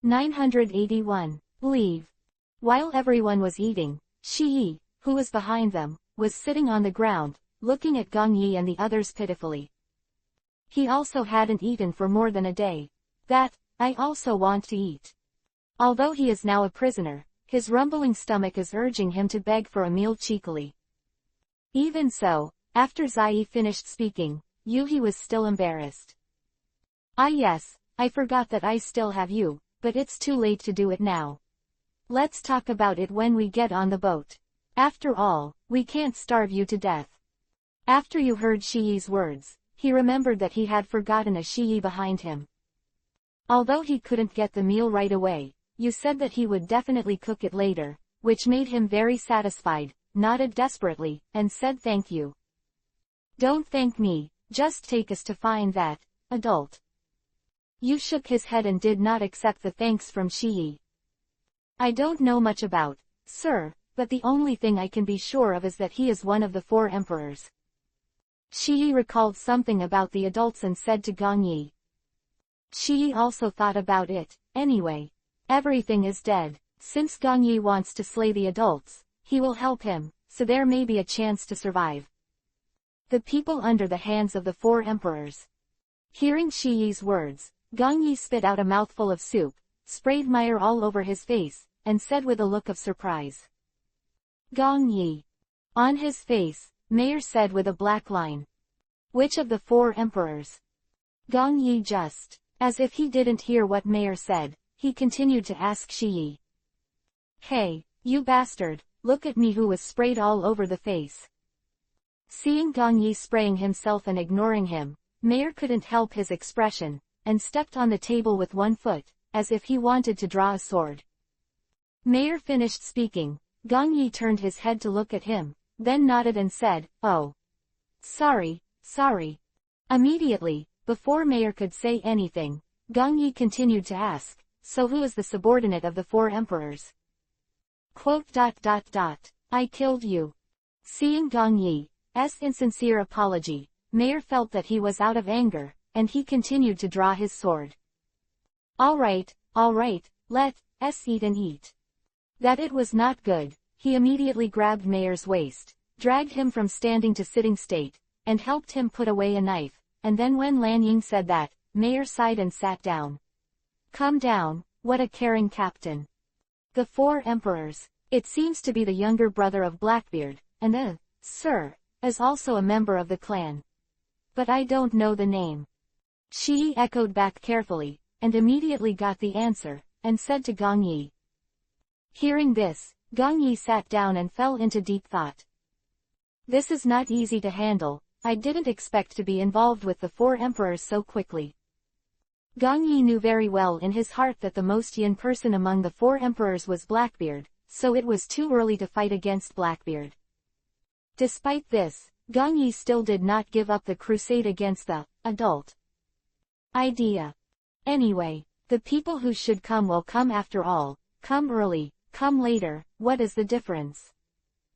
981. Leave. While everyone was eating, Shi, who was behind them, was sitting on the ground, looking at Gong Yi and the others pitifully. He also hadn't eaten for more than a day. That, I also want to eat. Although he is now a prisoner, his rumbling stomach is urging him to beg for a meal cheekily. Even so, after Zai finished speaking, Yuhi was still embarrassed. Ah yes, I forgot that I still have you, but it's too late to do it now. Let's talk about it when we get on the boat. After all, we can't starve you to death. After you heard Shiyi's words, he remembered that he had forgotten a Shiyi behind him. Although he couldn't get the meal right away, you said that he would definitely cook it later, which made him very satisfied, nodded desperately, and said thank you. Don't thank me, just take us to find that adult. Yu shook his head and did not accept the thanks from Shiyi. I don't know much about, sir, but the only thing I can be sure of is that he is one of the 4 emperors. Shiyi recalled something about the adults and said to Gong Yi. Shiyi also thought about it. Anyway, everything is dead. Since Gong Yi wants to slay the adults, he will help him, so there may be a chance to survive. The people under the hands of the 4 emperors. Hearing Shiyi's words, Gong Yi spit out a mouthful of soup, sprayed mire all over his face, and said with a look of surprise. Gong Yi. On his face, Mayor said with a black line. Which of the 4 emperors? Gong Yi just, as if he didn't hear what Mayor said, he continued to ask Shiyi. Hey, you bastard, look at me who was sprayed all over the face. Seeing Gong Yi spraying himself and ignoring him, Mayor couldn't help his expression, and stepped on the table with one foot, as if he wanted to draw a sword. Mayor finished speaking. Gong Yi turned his head to look at him, then nodded and said, oh. Sorry. Immediately, before Mayor could say anything, Gong Yi continued to ask, so who is the subordinate of the 4 emperors? I killed you. Seeing Gong Yi's insincere apology, Mayor felt that he was out of anger, and he continued to draw his sword. Alright, let's eat and eat. That it was not good, he immediately grabbed Mayor's waist, dragged him from standing to sitting state, and helped him put away a knife, and then when Lan Ying said that, Mayor sighed and sat down. Come down, what a caring captain. The 4 emperors. It seems to be the younger brother of Blackbeard, and sir, is also a member of the clan. But I don't know the name. Shi echoed back carefully, and immediately got the answer, and said to Gong Yi. Hearing this, Gong Yi sat down and fell into deep thought. This is not easy to handle. I didn't expect to be involved with the 4 emperors so quickly. Gong Yi knew very well in his heart that the most yin person among the 4 emperors was Blackbeard, so it was too early to fight against Blackbeard. Despite this, Gong Yi still did not give up the crusade against the adult idea. Anyway, the people who should come will come after all. Come early, come later, what is the difference?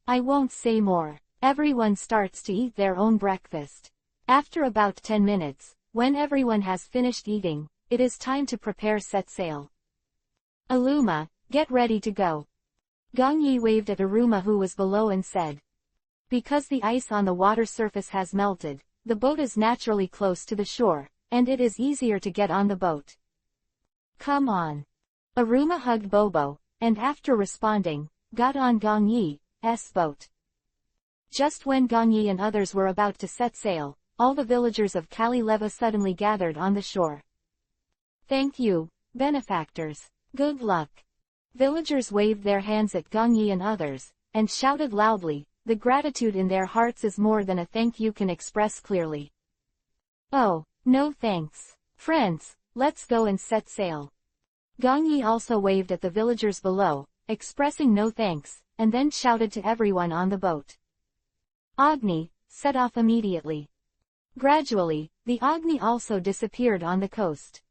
I won't say more. Everyone starts to eat their own breakfast. After about 10 minutes, when everyone has finished eating, it is time to prepare set sail. Aluma, get ready to go. Gong Yi waved at Aruma who was below and said. Because the ice on the water surface has melted, the boat is naturally close to the shore, and it is easier to get on the boat. Come on. Aruma hugged Bobo, and after responding, got on Gong Yi's boat. Just when Gong Yi and others were about to set sail, all the villagers of Kali Leva suddenly gathered on the shore. Thank you, benefactors. Good luck. Villagers waved their hands at Gong Yi and others, and shouted loudly. The gratitude in their hearts is more than a thank you can express clearly. Oh, no thanks. Friends, let's go and set sail. Gong Yi also waved at the villagers below, expressing no thanks, and then shouted to everyone on the boat. Agni, set off immediately. Gradually, the Agni also disappeared on the coast.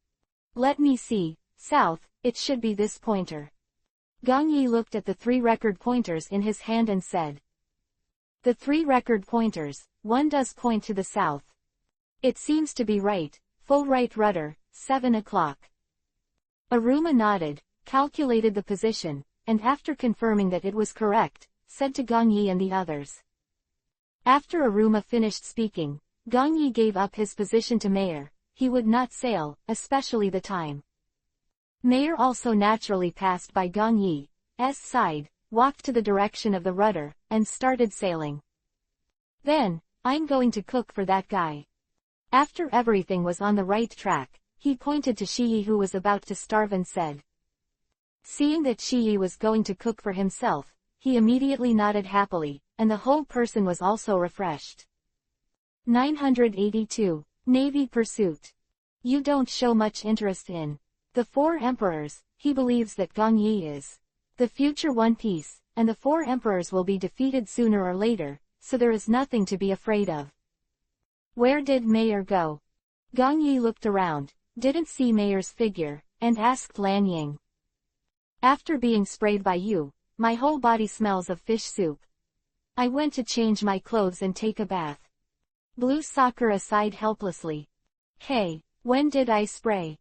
Let me see, south, it should be this pointer. Gong Yi looked at the 3 record pointers in his hand and said. The 3 record pointers, one does point to the south. It seems to be right, full right rudder, 7 o'clock. Aruma nodded, calculated the position, and after confirming that it was correct, said to Gongyi and the others. After Aruma finished speaking, Gongyi gave up his position to Mayor. He would not sail, especially the time. Mayor also naturally passed by Gongyi's side, walked to the direction of the rudder, and started sailing. Then, I'm going to cook for that guy. After everything was on the right track, he pointed to Shiyi who was about to starve and said. Seeing that Shiyi was going to cook for himself, he immediately nodded happily, and the whole person was also refreshed. 982. Navy Pursuit. You don't show much interest in the Four Emperors. He believes that Gongyi is the future One Piece, and the Four Emperors will be defeated sooner or later, so there is nothing to be afraid of. Where did Mayor go? Gongyi looked around, didn't see Mayor's figure, and asked Lan Ying. After being sprayed by you, my whole body smells of fish soup. I went to change my clothes and take a bath. Blue Sakura sighed helplessly. Hey, when did I spray?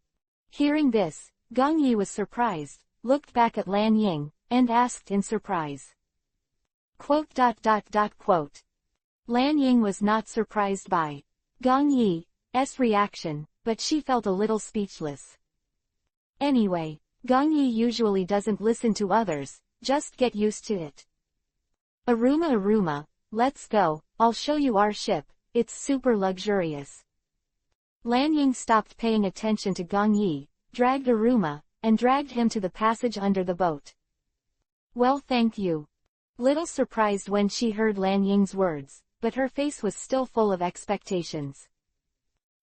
Hearing this, Gongyi was surprised, looked back at Lan Ying, and asked in surprise. Quote. Lan Ying was not surprised by Gongyi's reaction, but she felt a little speechless. Anyway, Gongyi usually doesn't listen to others, just get used to it. Aruma, let's go, I'll show you our ship, it's super luxurious. Lan Ying stopped paying attention to Gongyi, dragged Aruma, and dragged him to the passage under the boat. Well, thank you. Little surprised when she heard Lan Ying's words, but her face was still full of expectations.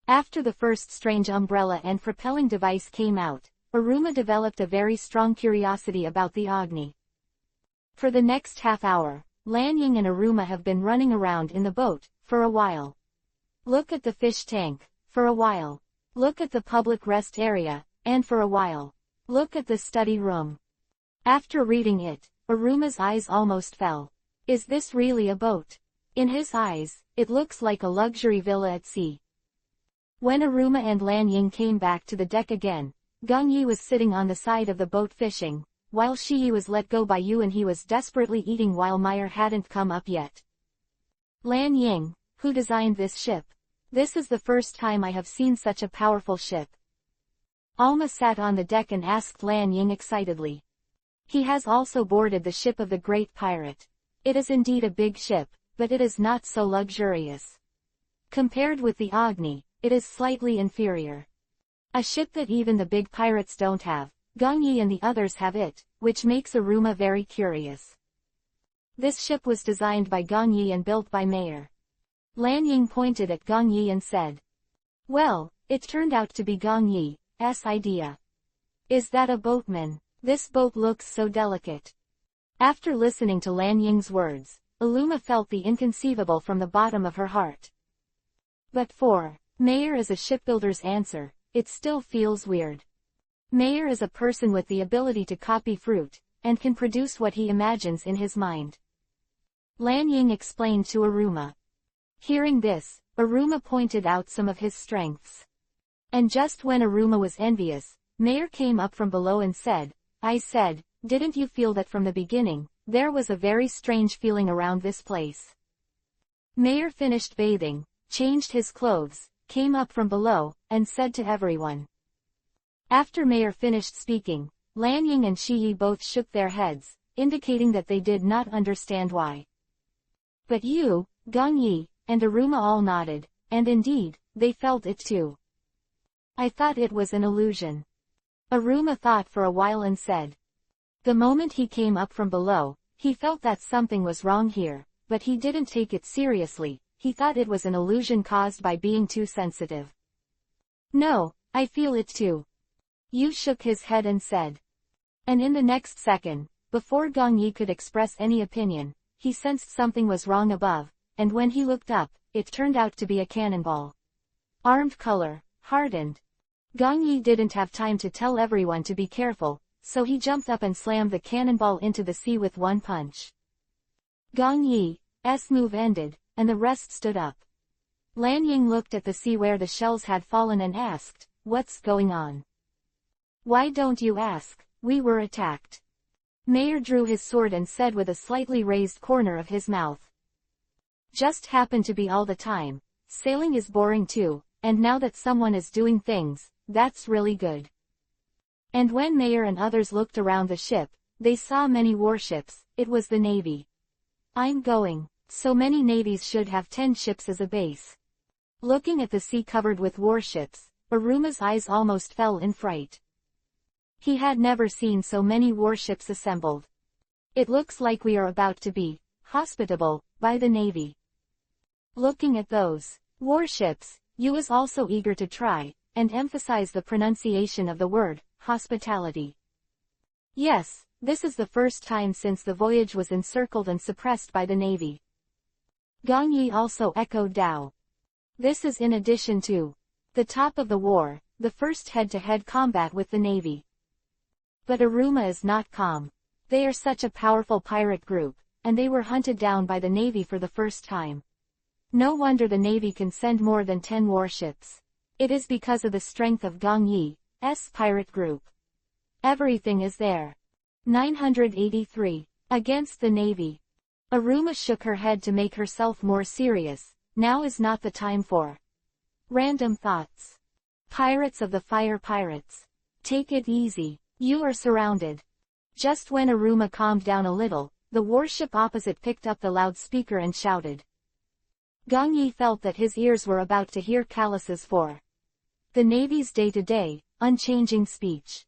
After the first strange umbrella and propelling device came out, Aruma developed a very strong curiosity about the Agni. For the next half hour, Lan Ying and Aruma have been running around in the boat, for a while. Look at the fish tank, for a while. Look at the public rest area, and for a while. Look at the study room. After reading it, Aruma's eyes almost fell. Is this really a boat? In his eyes, it looks like a luxury villa at sea. When Aruma and Lan Ying came back to the deck again, Gongyi was sitting on the side of the boat fishing, while Shiyi was let go by Yu and he was desperately eating while Meyer hadn't come up yet. Lan Ying, who designed this ship? This is the first time I have seen such a powerful ship. Alma sat on the deck and asked Lan Ying excitedly. He has also boarded the ship of the great pirate. It is indeed a big ship, but it is not so luxurious. Compared with the Agni, it is slightly inferior. A ship that even the big pirates don't have. Gongyi and the others have it, which makes Aruma very curious. This ship was designed by Gongyi and built by Mayor. Lan Ying pointed at Gongyi and said. Well, it turned out to be Gongyi's idea. Is that a boatman? This boat looks so delicate. After listening to Lan Ying's words, Aruma felt the inconceivable from the bottom of her heart. But for Mayor as a shipbuilder's answer, it still feels weird. Mayor is a person with the ability to copy fruit, and can produce what he imagines in his mind. Lan Ying explained to Aruma. Hearing this, Aruma pointed out some of his strengths. And just when Aruma was envious, Mayor came up from below and said, I said, didn't you feel that from the beginning, there was a very strange feeling around this place? Mayor finished bathing, changed his clothes, came up from below, and said to everyone. After Mayor finished speaking, Lan Ying and Shiyi both shook their heads, indicating that they did not understand why. But Yu, Gongyi, and Aruma all nodded, and indeed, they felt it too. I thought it was an illusion. Aruma thought for a while and said. The moment he came up from below, he felt that something was wrong here, but he didn't take it seriously, he thought it was an illusion caused by being too sensitive. No, I feel it too. Yu shook his head and said. And in the next second, before Gongyi could express any opinion, he sensed something was wrong above, and when he looked up, it turned out to be a cannonball. Armed color, hardened. Gongyi didn't have time to tell everyone to be careful, so he jumped up and slammed the cannonball into the sea with one punch. Gongyi's move ended, and the rest stood up. Lan Ying looked at the sea where the shells had fallen and asked, what's going on? Why don't you ask? We were attacked. Mayer drew his sword and said with a slightly raised corner of his mouth. Just happened to be all the time. Sailing is boring too, and now that someone is doing things, that's really good. And when Mayer and others looked around the ship, they saw many warships. It was the Navy. I'm going. So many navies should have 10 ships as a base. Looking at the sea covered with warships, Aruma's eyes almost fell in fright. He had never seen so many warships assembled. It looks like we are about to be hospitable by the Navy. Looking at those warships, Yu was also eager to try and emphasize the pronunciation of the word hospitality. Yes, this is the first time since the voyage was encircled and suppressed by the Navy. Gong Yi also echoed Dao. This is in addition to the top of the war, the first head-to-head combat with the Navy. But Aruma is not calm. They are such a powerful pirate group, and they were hunted down by the Navy for the first time. No wonder the Navy can send more than 10 warships. It is because of the strength of Gong Yi's pirate group. Everything is there. 983. Against the Navy. Aruma shook her head to make herself more serious. Now is not the time for random thoughts. Pirates of the Fire Pirates. Take it easy. You are surrounded. Just when Aruma calmed down a little, the warship opposite picked up the loudspeaker and shouted. Gong Yi felt that his ears were about to hear Callus's for the Navy's day-to-day, unchanging speech.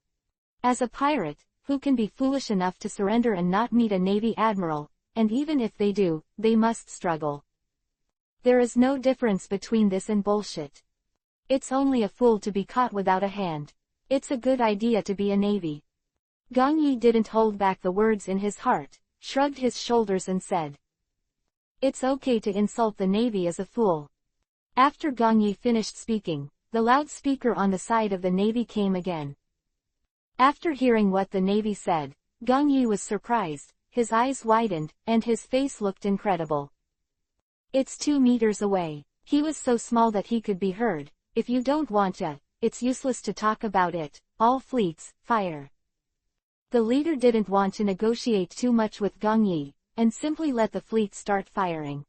As a pirate, who can be foolish enough to surrender and not meet a Navy admiral, and even if they do, they must struggle. There is no difference between this and bullshit. It's only a fool to be caught without a hand. It's a good idea to be a Navy. Gong Yi didn't hold back the words in his heart, shrugged his shoulders and said. It's okay to insult the Navy as a fool. After Gong Yi finished speaking, the loudspeaker on the side of the Navy came again. After hearing what the Navy said, Gong Yi was surprised, his eyes widened, and his face looked incredible. It's 2 meters away. He was so small that he could be heard. If you don't want to, it's useless to talk about it. All fleets, fire. The leader didn't want to negotiate too much with Gong Yi, and simply let the fleet start firing.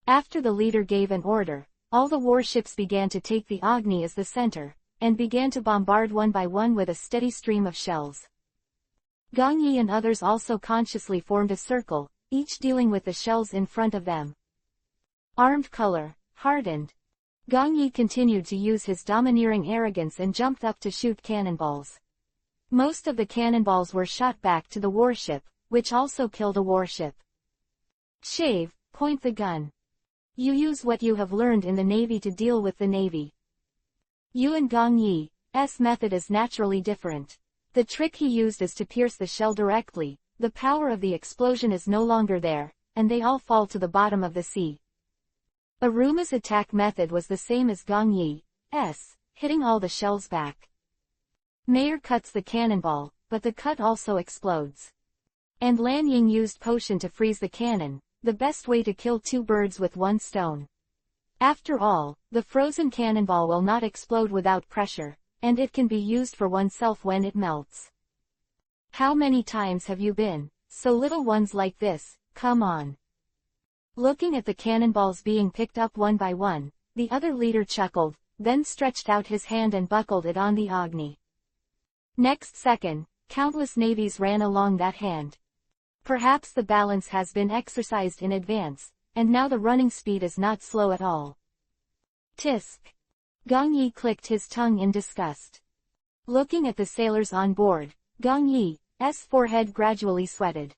After the leader gave an order, all the warships began to take the Agni as the center, and began to bombard one by one with a steady stream of shells. Gong Yi and others also consciously formed a circle, each dealing with the shells in front of them. Armed color, hardened. Gong Yi continued to use his domineering arrogance and jumped up to shoot cannonballs. Most of the cannonballs were shot back to the warship, which also killed a warship. Shave, point the gun. You use what you have learned in the Navy to deal with the Navy. You and Gong Yi's method is naturally different. The trick he used is to pierce the shell directly, the power of the explosion is no longer there, and they all fall to the bottom of the sea. Aruma's attack method was the same as Gong Yi's, hitting all the shells back. Mayer cuts the cannonball, but the cut also explodes. And Lan Ying used potion to freeze the cannon, the best way to kill 2 birds with 1 stone. After all, the frozen cannonball will not explode without pressure, and it can be used for oneself when it melts. How many times have you been so little ones like this? Come on. Looking at the cannonballs being picked up one by one, the other leader chuckled, then stretched out his hand and buckled it on the Agni. Next second, countless navies ran along that hand. Perhaps the balance has been exercised in advance, and now the running speed is not slow at all. Tisk. Gong Yi clicked his tongue in disgust. Looking at the sailors on board, Gong Yi's forehead gradually sweated.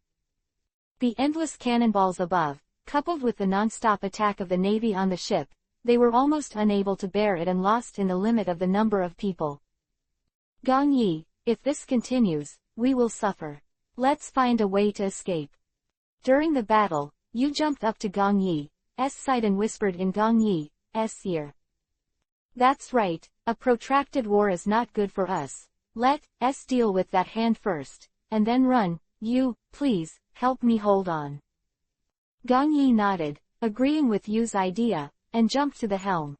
The endless cannonballs above, coupled with the non-stop attack of the Navy on the ship, they were almost unable to bear it and lost in the limit of the number of people. Gong Yi, if this continues, we will suffer. Let's find a way to escape. During the battle, Yu jumped up to Gong Yi's side and whispered in Gong Yi's ear. That's right, a protracted war is not good for us. Let's deal with that hand first, and then run. Yu, please, help me hold on. Gong Yi nodded, agreeing with Yu's idea, and jumped to the helm.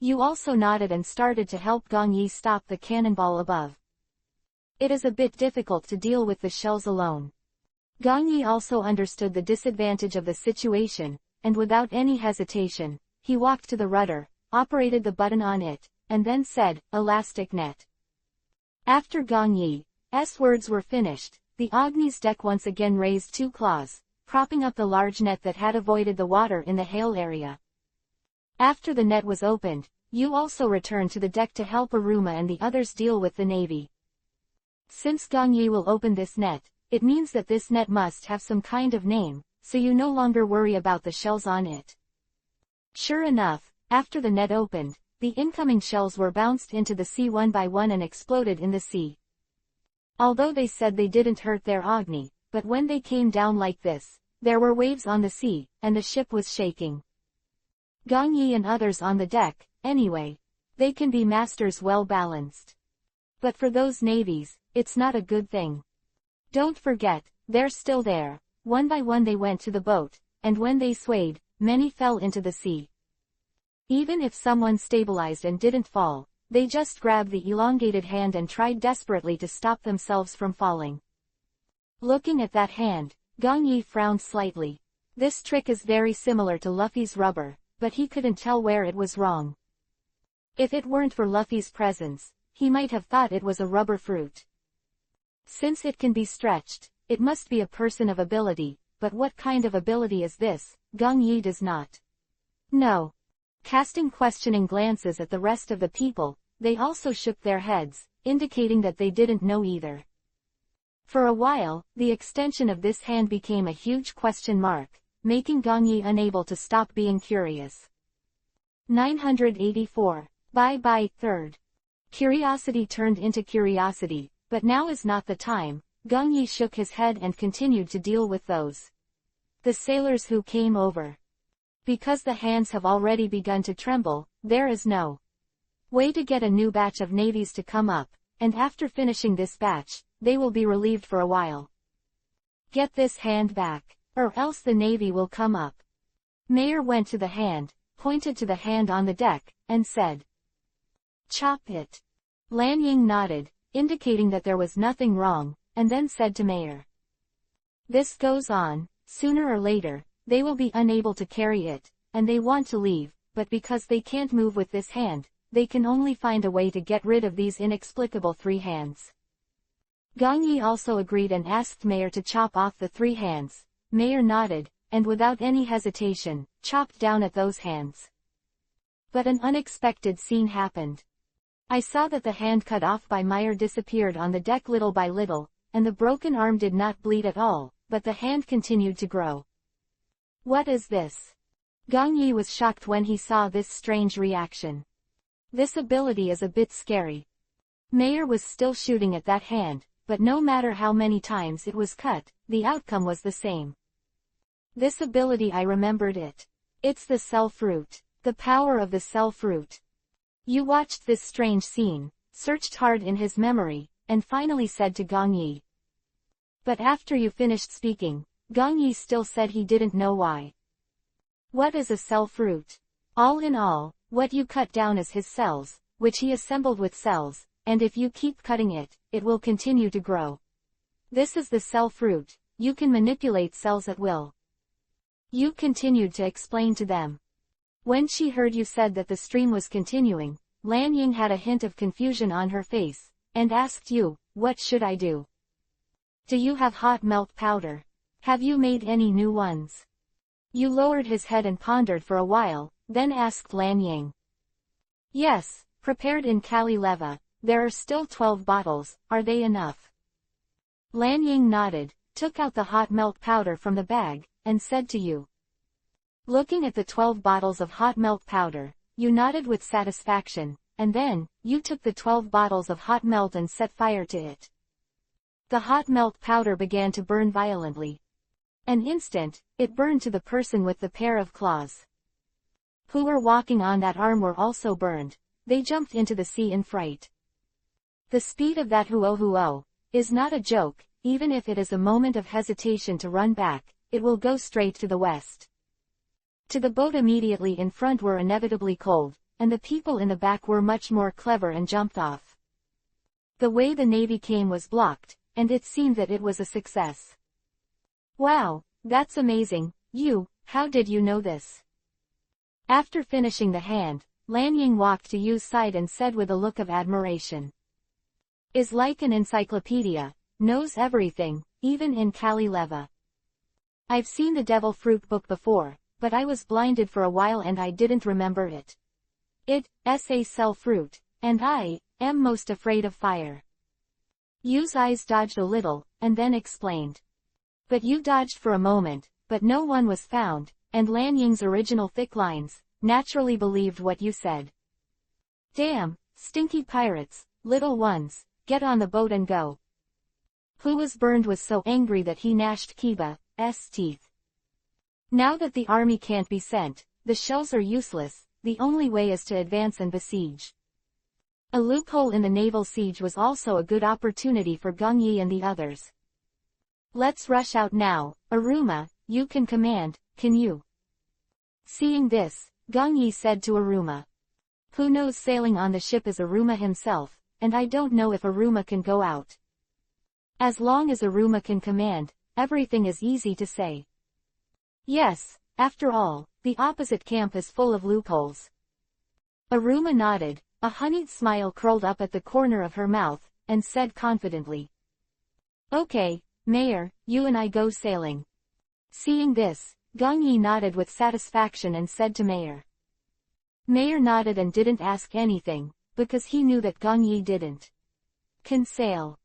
Yu also nodded and started to help Gong Yi stop the cannonball above. It is a bit difficult to deal with the shells alone. Gong Yi also understood the disadvantage of the situation, and without any hesitation, he walked to the rudder, operated the button on it, and then said, "Elastic net." After Gong Yi's words were finished, the Agni's deck once again raised two claws, propping up the large net that had avoided the water in the hail area. After the net was opened, Yu also returned to the deck to help Aruma and the others deal with the navy. Since Gong Yi will open this net, it means that this net must have some kind of name, so you no longer worry about the shells on it. Sure enough, after the net opened, the incoming shells were bounced into the sea one by one and exploded in the sea. Although they said they didn't hurt their Agni, but when they came down like this, there were waves on the sea, and the ship was shaking. Gong Yi and others on the deck, anyway. They can be masters well balanced. But for those navies, it's not a good thing. Don't forget, they're still there. One by one they went to the boat, and when they swayed, many fell into the sea. Even if someone stabilized and didn't fall, they just grabbed the elongated hand and tried desperately to stop themselves from falling. Looking at that hand, Gong Yi frowned slightly. This trick is very similar to Luffy's rubber, but he couldn't tell where it was wrong. If it weren't for Luffy's presence, he might have thought it was a rubber fruit. Since it can be stretched, it must be a person of ability, but what kind of ability is this? Gong Yi does not know. Casting questioning glances at the rest of the people, they also shook their heads, indicating that they didn't know either. For a while, the extension of this hand became a huge question mark, making Gong Yi unable to stop being curious. 984. Bye-bye, third. Curiosity turned into curiosity, but now is not the time. Gong Yi shook his head and continued to deal with the sailors who came over. Because the hands have already begun to tremble, there is no way to get a new batch of navies to come up, and after finishing this batch, they will be relieved for a while. Get this hand back, or else the navy will come up. Mayer went to the hand, pointed to the hand on the deck, and said, "Chop it." Lan Ying nodded, indicating that there was nothing wrong, and then said to Mayer, "This goes on, sooner or later, they will be unable to carry it, and they want to leave, but because they can't move with this hand, they can only find a way to get rid of these inexplicable three hands." Gong Yi also agreed and asked Mayer to chop off the three hands. Mayer nodded, and without any hesitation, chopped down at those hands. But an unexpected scene happened. I saw that the hand cut off by Mayer disappeared on the deck little by little, and the broken arm did not bleed at all, but the hand continued to grow. What is this? Gong Yi was shocked when he saw this strange reaction. This ability is a bit scary. Mayer was still shooting at that hand, but no matter how many times it was cut, the outcome was the same. This ability, I remembered it. It's the cell fruit. The power of the cell fruit. Yu watched this strange scene, searched hard in his memory, and finally said to Gong Yi. But after you finished speaking, Gong Yi still said he didn't know why. What is a cell fruit? All in all, what you cut down is his cells, which he assembled with cells, and if you keep cutting it, it will continue to grow. This is the cell fruit. You can manipulate cells at will. Yu continued to explain to them. When she heard you said that the stream was continuing, Lan Ying had a hint of confusion on her face, and asked Yu, "What should I do? Do you have hot melt powder? Have you made any new ones?" Yu lowered his head and pondered for a while, then asked Lan Ying. "Yes, prepared in Kali Leva. There are still 12 bottles, are they enough?" Lan Ying nodded, took out the hot melt powder from the bag, and said to Yu. Looking at the 12 bottles of hot melt powder, Yu nodded with satisfaction, and then, Yu took the 12 bottles of hot melt and set fire to it. The hot melt powder began to burn violently. An instant, it burned to the person with the pair of claws. Who were walking on that arm were also burned. They jumped into the sea in fright. The speed of that huo is not a joke. Even if it is a moment of hesitation to run back, it will go straight to the west. To the boat immediately in front were inevitably cold, and the people in the back were much more clever and jumped off. The way the Navy came was blocked, and it seemed that it was a success. Wow, that's amazing. How did you know this? After finishing the hand, Lanying walked to Yu's side and said with a look of admiration. Is like an encyclopedia, knows everything, even in Kali Leva. I've seen the Devil Fruit book before, but I was blinded for a while and I didn't remember it. It sell fruit, and I am most afraid of fire. Yu's eyes dodged a little, and then explained. But you dodged for a moment, but no one was found, and Lanying's original thick lines naturally believed what you said. Damn, stinky pirates, little ones, get on the boat and go. Who was burned was so angry that he gnashed Kiba's teeth. Now that the army can't be sent, the shells are useless, the only way is to advance and besiege. A loophole in the naval siege was also a good opportunity for Gong Yi and the others. Let's rush out now. Aruma, you can command, can you? Seeing this, Gong Yi said to Aruma. Who knows, sailing on the ship is Aruma himself, and I don't know if Aruma can go out. As long as Aruma can command, everything is easy to say. Yes, after all, the opposite camp is full of loopholes. Aruma nodded, a honeyed smile curled up at the corner of her mouth, and said confidently. Okay, Mayor, you and I go sailing. Seeing this, Gong Yi nodded with satisfaction and said to Mayor. Mayor nodded and didn't ask anything, because he knew that Gong Yi didn't. Can sail.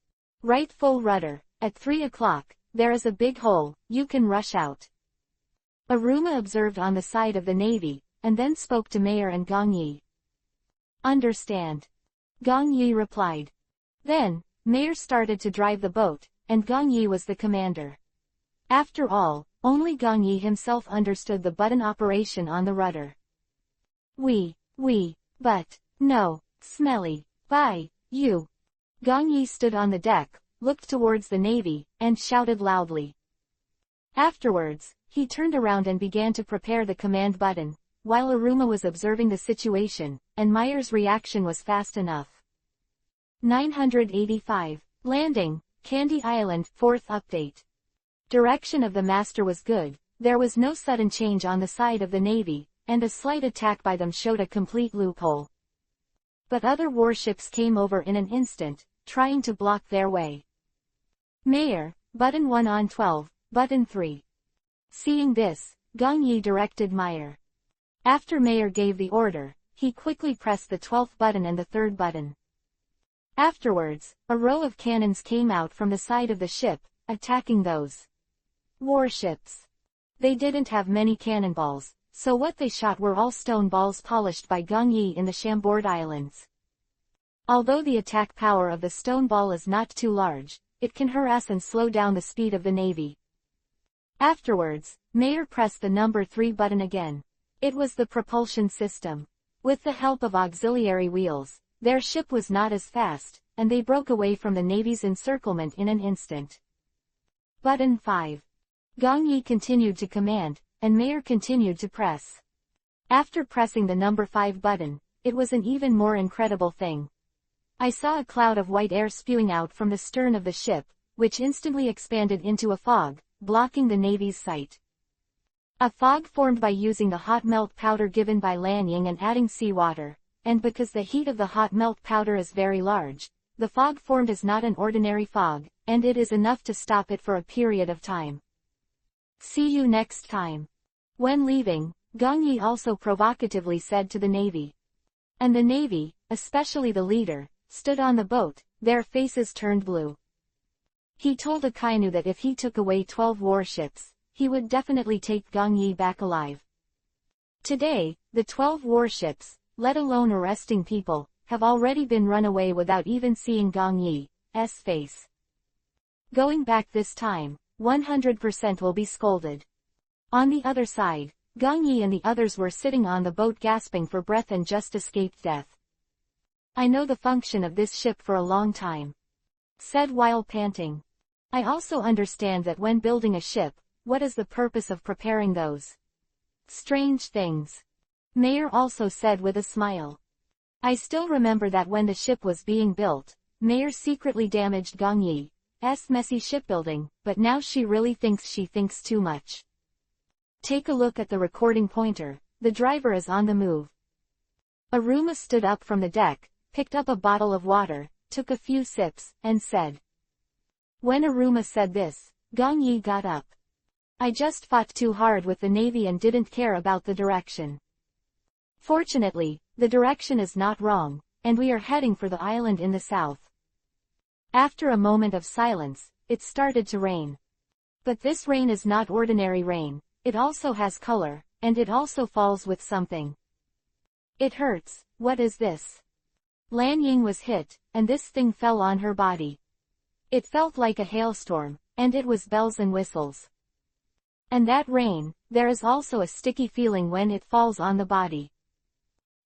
Right, full rudder. At 3 o'clock, there is a big hole, you can rush out. Aruma observed on the side of the Navy, and then spoke to Mayor and Gong Yi. Understand. Gong Yi replied. Then, Mayor started to drive the boat, and Gong Yi was the commander. After all, only Gong Yi himself understood the button operation on the rudder. But, no, smelly, bye, you. Gong Yi stood on the deck, looked towards the Navy, and shouted loudly. Afterwards, he turned around and began to prepare the command button, while Aruma was observing the situation, and Meyer's reaction was fast enough. 985. Landing, Candy Island, 4th update. Direction of the master was good, there was no sudden change on the side of the Navy, and a slight attack by them showed a complete loophole. But other warships came over in an instant, trying to block their way. Mayor, button 1 on 12, button 3. Seeing this, Gong Yi directed Meyer. After Mayor gave the order, he quickly pressed the 12th button and the 3rd button. Afterwards, a row of cannons came out from the side of the ship, attacking those warships. They didn't have many cannonballs, so what they shot were all stone balls polished by Gong Yi in the Chambord Islands. Although the attack power of the stone ball is not too large, it can harass and slow down the speed of the Navy. Afterwards, Mayor pressed the number 3 button again. It was the propulsion system. With the help of auxiliary wheels, their ship was not as fast, and they broke away from the Navy's encirclement in an instant. Button 5. Gong Yi continued to command, and Mayor continued to press. After pressing the number 5 button, it was an even more incredible thing. I saw a cloud of white air spewing out from the stern of the ship, which instantly expanded into a fog, blocking the Navy's sight. A fog formed by using the hot melt powder given by Lanying and adding seawater, and because the heat of the hot melt powder is very large, the fog formed is not an ordinary fog, and it is enough to stop it for a period of time. See you next time. When leaving, Gong Yi also provocatively said to the Navy. And the Navy, especially the leader, stood on the boat, their faces turned blue. He told Akainu that if he took away 12 warships, he would definitely take Gong Yi back alive. Today, the 12 warships, let alone arresting people, have already been run away without even seeing Gong Yi's face. Going back this time, 100% will be scolded. On the other side, Gong Yi and the others were sitting on the boat gasping for breath and just escaped death. I know the function of this ship for a long time, said while panting. I also understand that when building a ship, what is the purpose of preparing those strange things? Mayer also said with a smile. I still remember that when the ship was being built, Mayer secretly damaged Gong Yi's messy shipbuilding, but now she really thinks she thinks too much. Take a look at the recording pointer, the driver is on the move. Aruma stood up from the deck, picked up a bottle of water, took a few sips, and said. When Aruma said this, Gong Yi got up. I just fought too hard with the Navy and didn't care about the direction. Fortunately, the direction is not wrong, and we are heading for the island in the south. After a moment of silence, it started to rain. But this rain is not ordinary rain, it also has color, and it also falls with something. It hurts. What is this? Lan Ying was hit, and this thing fell on her body. It felt like a hailstorm, and it was bells and whistles. And that rain, there is also a sticky feeling when it falls on the body.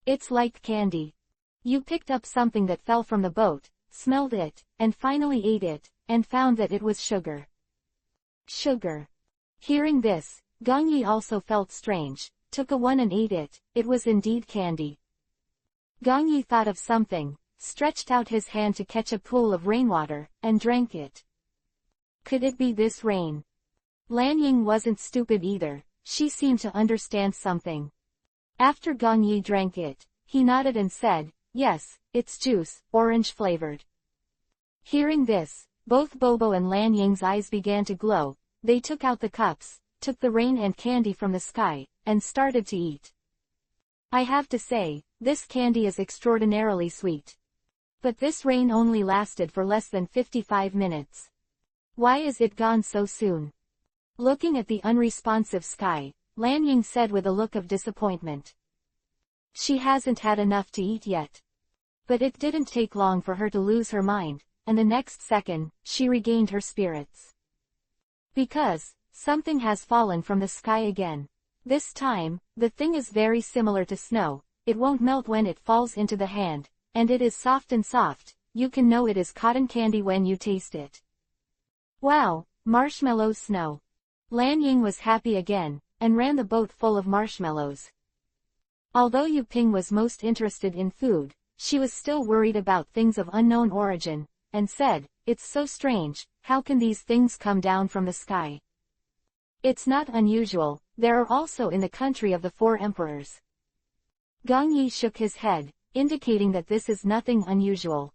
It's like candy. You picked up something that fell from the boat, smelled it, and finally ate it, and found that it was sugar. Sugar. Hearing this, Gong Yi also felt strange, took a one and ate it, it was indeed candy. Gong Yi thought of something, stretched out his hand to catch a pool of rainwater, and drank it. Could it be this rain? Lan Ying wasn't stupid either, she seemed to understand something. After Gong Yi drank it, he nodded and said, yes, it's juice, orange flavored. Hearing this, both Bobo and Lan Ying's eyes began to glow, they took out the cups, took the rain and candy from the sky, and started to eat. I have to say, this candy is extraordinarily sweet. But this rain only lasted for less than 55 minutes. Why is it gone so soon? Looking at the unresponsive sky, Lan Ying said with a look of disappointment. She hasn't had enough to eat yet. But it didn't take long for her to lose her mind, and the next second, she regained her spirits. Because, something has fallen from the sky again. This time, the thing is very similar to snow, it won't melt when it falls into the hand, and it is soft and soft, you can know it is cotton candy when you taste it. Wow, marshmallow snow. Lan Ying was happy again, and ran the boat full of marshmallows. Although Yu Ping was most interested in food, she was still worried about things of unknown origin, and said, it's so strange, how can these things come down from the sky? It's not unusual, there are also in the country of the 4 emperors. Gong Yi shook his head, indicating that this is nothing unusual.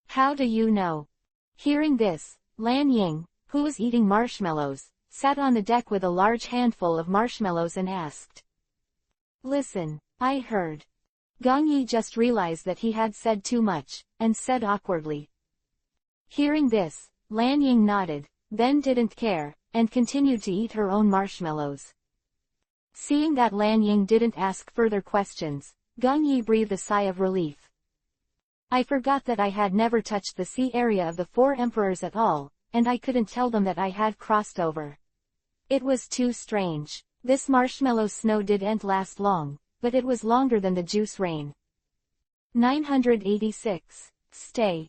How do you know? Hearing this, Lan Ying, who was eating marshmallows, sat on the deck with a large handful of marshmallows and asked. Listen, I heard. Gong Yi just realized that he had said too much, and said awkwardly. Hearing this, Lan Ying nodded, then didn't care, and continued to eat her own marshmallows. Seeing that Lan Ying didn't ask further questions, Gong Yi breathed a sigh of relief. I forgot that I had never touched the sea area of the 4 emperors at all, and I couldn't tell them that I had crossed over. It was too strange. This marshmallow snow didn't last long, but it was longer than the juice rain. 986. Stay.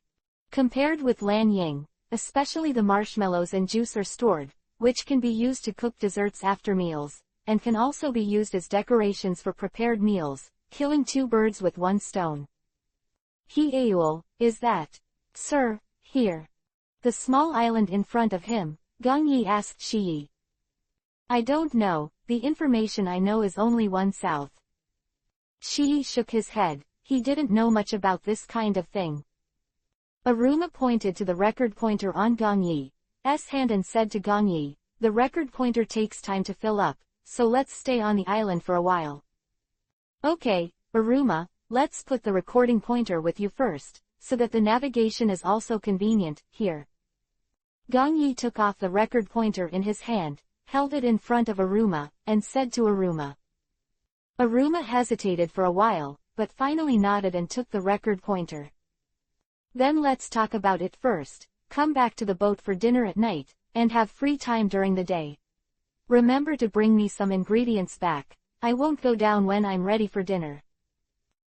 Compared with Lan Ying, especially the marshmallows and juice are stored, which can be used to cook desserts after meals, and can also be used as decorations for prepared meals, killing 2 birds with 1 stone. He Aul, is that? Sir, here. The small island in front of him, Gong Yi asked Shi Yi. I don't know, the information I know is only 1 south. Shi Yi shook his head, he didn't know much about this kind of thing. Aruma pointed to the record pointer on Gong Yi's hand and said to Gong Yi, the record pointer takes time to fill up, so let's stay on the island for a while. Okay, Aruma, let's put the recording pointer with you first, so that the navigation is also convenient, here. Gong Yi took off the record pointer in his hand, held it in front of Aruma, and said to Aruma. Aruma hesitated for a while, but finally nodded and took the record pointer. Then let's talk about it first, come back to the boat for dinner at night, and have free time during the day. Remember to bring me some ingredients back, I won't go down when I'm ready for dinner.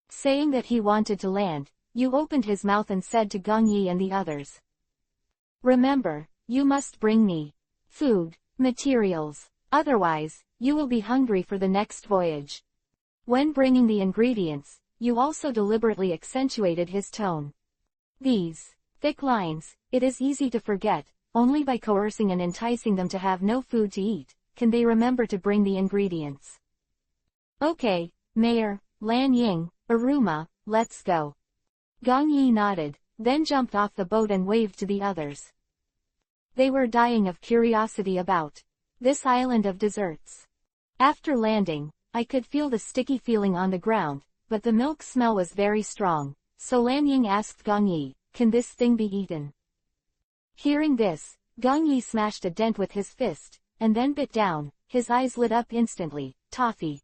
Saying that he wanted to land, Yu opened his mouth and said to Gong Yi and the others. Remember, you must bring me food, materials, otherwise, you will be hungry for the next voyage. When bringing the ingredients, you also deliberately accentuated his tone. These thick lines, it is easy to forget, only by coercing and enticing them to have no food to eat, can they remember to bring the ingredients. Okay, Mayor, Lan Ying, Aruma, let's go. Gong Yi nodded, then jumped off the boat and waved to the others. They were dying of curiosity about this island of desserts. After landing, I could feel the sticky feeling on the ground, but the milk smell was very strong, so Lan Ying asked Gong Yi, can this thing be eaten? Hearing this, Gong Yi smashed a dent with his fist, and then bit down, his eyes lit up instantly, toffee.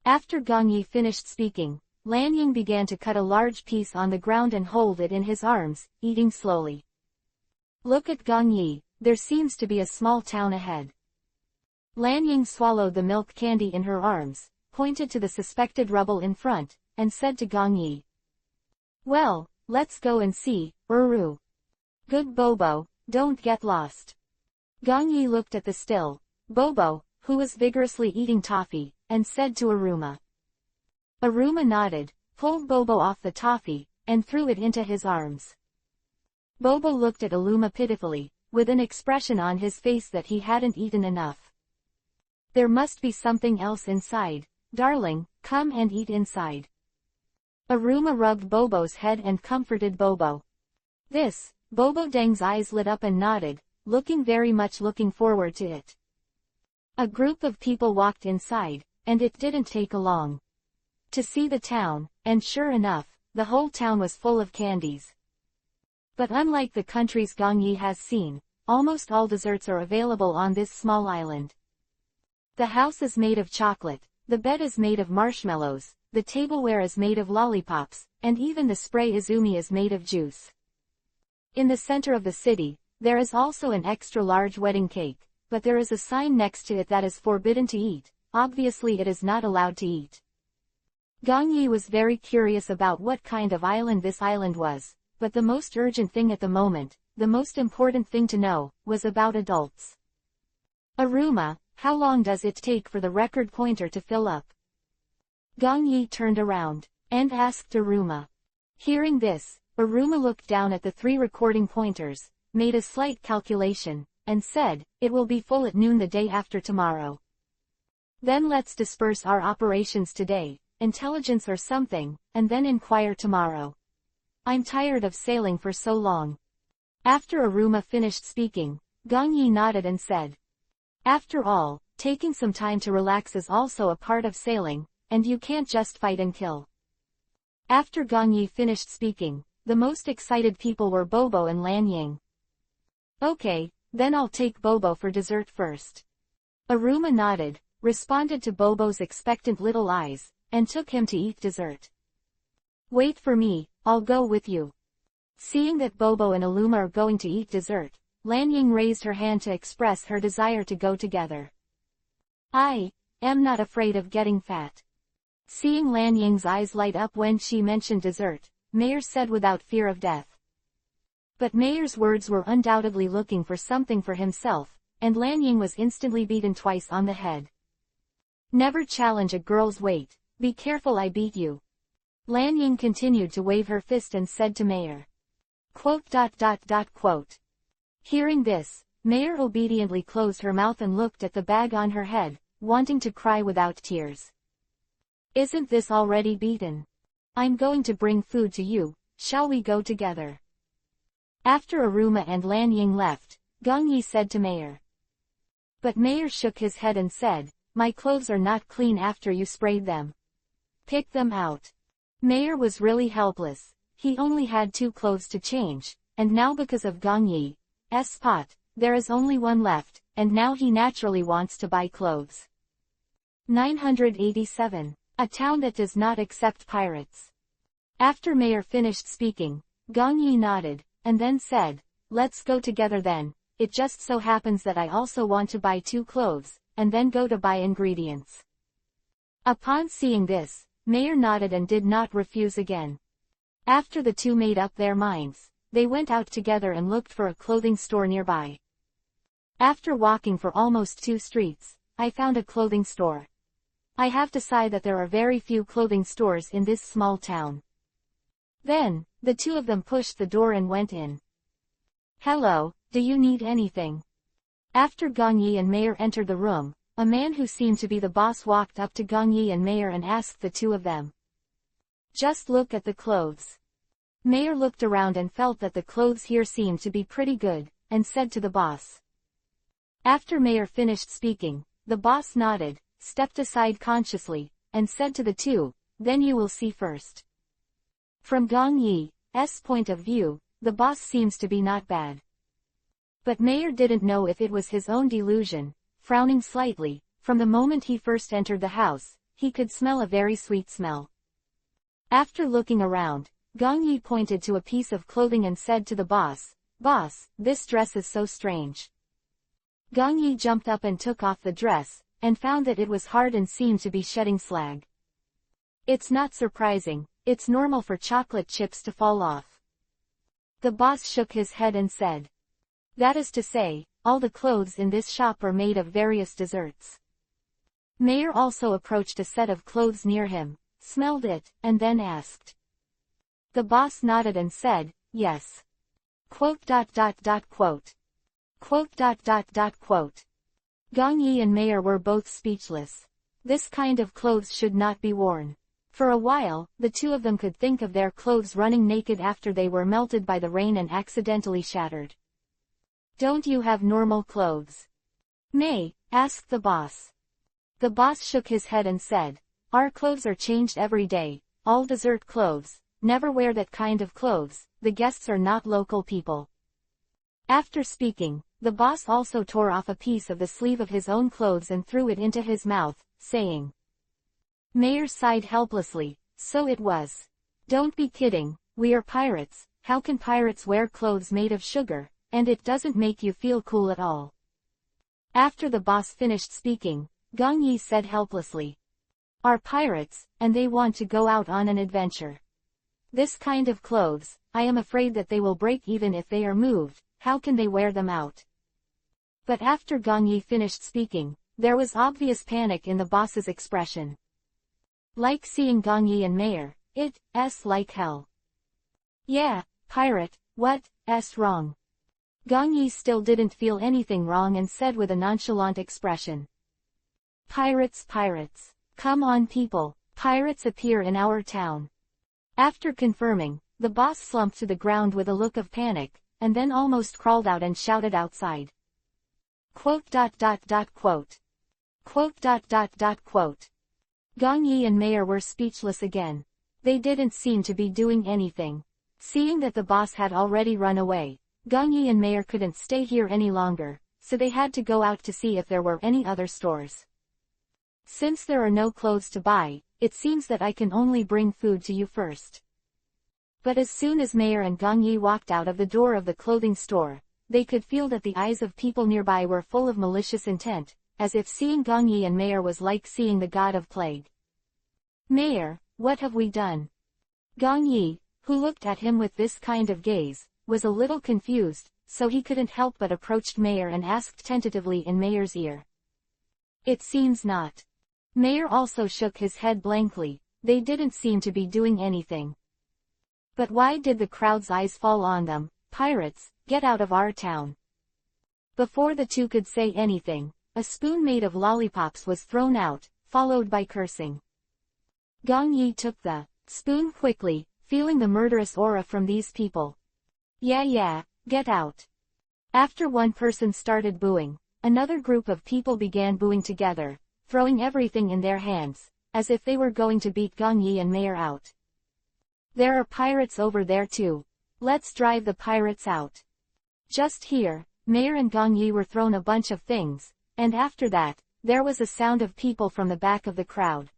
After Gong Yi finished speaking, Lan Ying began to cut a large piece on the ground and hold it in his arms, eating slowly. Look at Gong Yi, there seems to be a small town ahead. Lan Ying swallowed the milk candy in her arms, pointed to the suspected rubble in front, and said to Gong Yi. Well, let's go and see, Uru. Good Bobo, don't get lost. Gong Yi looked at the still Bobo, who was vigorously eating toffee, and said to Aruma. Aruma nodded, pulled Bobo off the toffee, and threw it into his arms. Bobo looked at Aruma pitifully, with an expression on his face that he hadn't eaten enough. There must be something else inside, darling, come and eat inside. Aruma rubbed Bobo's head and comforted Bobo. This, Bobo Deng's eyes lit up and nodded, very much looking forward to it. A group of people walked inside, and it didn't take long to see the town, and sure enough, the whole town was full of candies. But unlike the countries Gong Yi has seen, almost all desserts are available on this small island. The house is made of chocolate, the bed is made of marshmallows, the tableware is made of lollipops, and even the spray izumi is made of juice. In the center of the city, there is also an extra-large wedding cake, but there is a sign next to it that is forbidden to eat, obviously it is not allowed to eat. Gong Yi was very curious about what kind of island this island was, but the most urgent thing at the moment, the most important thing to know, was about adults. Aruma, how long does it take for the record pointer to fill up? Gong Yi turned around, and asked Aruma. Hearing this, Aruma looked down at the 3 recording pointers, made a slight calculation, and said, it will be full at noon the day after tomorrow. Then let's disperse our operations today, intelligence or something, and then inquire tomorrow. I'm tired of sailing for so long. After Aruma finished speaking, Gong Yi nodded and said. After all, taking some time to relax is also a part of sailing, and you can't just fight and kill. After Gong Yi finished speaking, the most excited people were Bobo and Lan Ying. Okay, then I'll take Bobo for dessert first. Aruma nodded, responded to Bobo's expectant little eyes, and took him to eat dessert. Wait for me, I'll go with you. Seeing that Bobo and Aruma are going to eat dessert, Lan Ying raised her hand to express her desire to go together. I am not afraid of getting fat. Seeing Lan Ying's eyes light up when she mentioned dessert, Mayer said without fear of death. But Mayer's words were undoubtedly looking for something for himself, and Lan Ying was instantly beaten twice on the head. Never challenge a girl's weight, be careful I beat you. Lan Ying continued to wave her fist and said to Mayer. Quote. Hearing this, Mayer obediently closed her mouth and looked at the bag on her head, wanting to cry without tears. Isn't this already beaten? I'm going to bring food to you, shall we go together? After Aruma and Lan Ying left, Gong Yi said to Mayer. But Mayer shook his head and said, my clothes are not clean after you sprayed them. Pick them out. Mayer was really helpless, he only had 2 clothes to change, and now because of Gong Yi's spot, there is only one left, and now he naturally wants to buy clothes. 987. A town that does not accept pirates. After Mayer finished speaking, Gong Yi nodded, and then said, let's go together then, it just so happens that I also want to buy 2 clothes, and then go to buy ingredients. Upon seeing this, Mayer nodded and did not refuse again. After the 2 made up their minds, they went out together and looked for a clothing store nearby. After walking for almost 2 streets, I found a clothing store. I have to say that there are very few clothing stores in this small town. Then, the two of them pushed the door and went in. Hello, do you need anything? After Gong Yi and Mayer entered the room, a man who seemed to be the boss walked up to Gong Yi and Mayer and asked the two of them. Just look at the clothes. Mayer looked around and felt that the clothes here seemed to be pretty good, and said to the boss. After Mayer finished speaking, the boss nodded, stepped aside consciously, and said to the two, then you will see first. From Gong Yi's point of view, the boss seems to be not bad. But Mayer didn't know if it was his own delusion. Frowning slightly, from the moment he first entered the house, he could smell a very sweet smell. After looking around, Gong Yi pointed to a piece of clothing and said to the boss, Boss, this dress is so strange. Gong Yi jumped up and took off the dress, and found that it was hard and seemed to be shedding slag. It's not surprising, it's normal for chocolate chips to fall off. The boss shook his head and said. That is to say, all the clothes in this shop are made of various desserts. Mayer also approached a set of clothes near him, smelled it, and then asked. The boss nodded and said, yes. Quote. Gong Yi and Mayer were both speechless. This kind of clothes should not be worn. For a while, the two of them could think of their clothes running naked after they were melted by the rain and accidentally shattered. Don't you have normal clothes? May, asked the boss. The boss shook his head and said, our clothes are changed every day, all dessert clothes, never wear that kind of clothes, the guests are not local people. After speaking, the boss also tore off a piece of the sleeve of his own clothes and threw it into his mouth, saying. Mayer sighed helplessly, so it was. Don't be kidding, we are pirates, how can pirates wear clothes made of sugar, and it doesn't make you feel cool at all. After the boss finished speaking, Gong Yi said helplessly. Are pirates, and they want to go out on an adventure. This kind of clothes, I am afraid that they will break even if they are moved, how can they wear them out? But after Gong Yi finished speaking, there was obvious panic in the boss's expression. Like seeing Gong Yi and Mayer, it's like hell. Yeah, pirate, what's wrong? Gong Yi still didn't feel anything wrong and said with a nonchalant expression. Pirates. Come on people, pirates appear in our town. After confirming, the boss slumped to the ground with a look of panic, and then almost crawled out and shouted outside. Quote. Gong Yi and Mayer were speechless again. They didn't seem to be doing anything. Seeing that the boss had already run away, Gong Yi and Mayer couldn't stay here any longer, so they had to go out to see if there were any other stores. Since there are no clothes to buy, it seems that I can only bring food to you first. But as soon as Mayer and Gong Yi walked out of the door of the clothing store, they could feel that the eyes of people nearby were full of malicious intent, as if seeing Gong Yi and Mayer was like seeing the god of plague. Mayer, what have we done? Gong Yi, who looked at him with this kind of gaze, was a little confused, so he couldn't help but approached Mayer and asked tentatively in Mayer's ear. It seems not. Mayer also shook his head blankly, they didn't seem to be doing anything. But why did the crowd's eyes fall on them? Pirates, get out of our town. Before the two could say anything, a spoon made of lollipops was thrown out, followed by cursing. Gong Yi took the spoon quickly, feeling the murderous aura from these people. Yeah, get out. After one person started booing, another group of people began booing together, throwing everything in their hands, as if they were going to beat Gong Yi and Mayer out. There are pirates over there too. Let's drive the pirates out. Just here, Mayer and Gong Yi were thrown a bunch of things, and after that, there was a sound of people from the back of the crowd.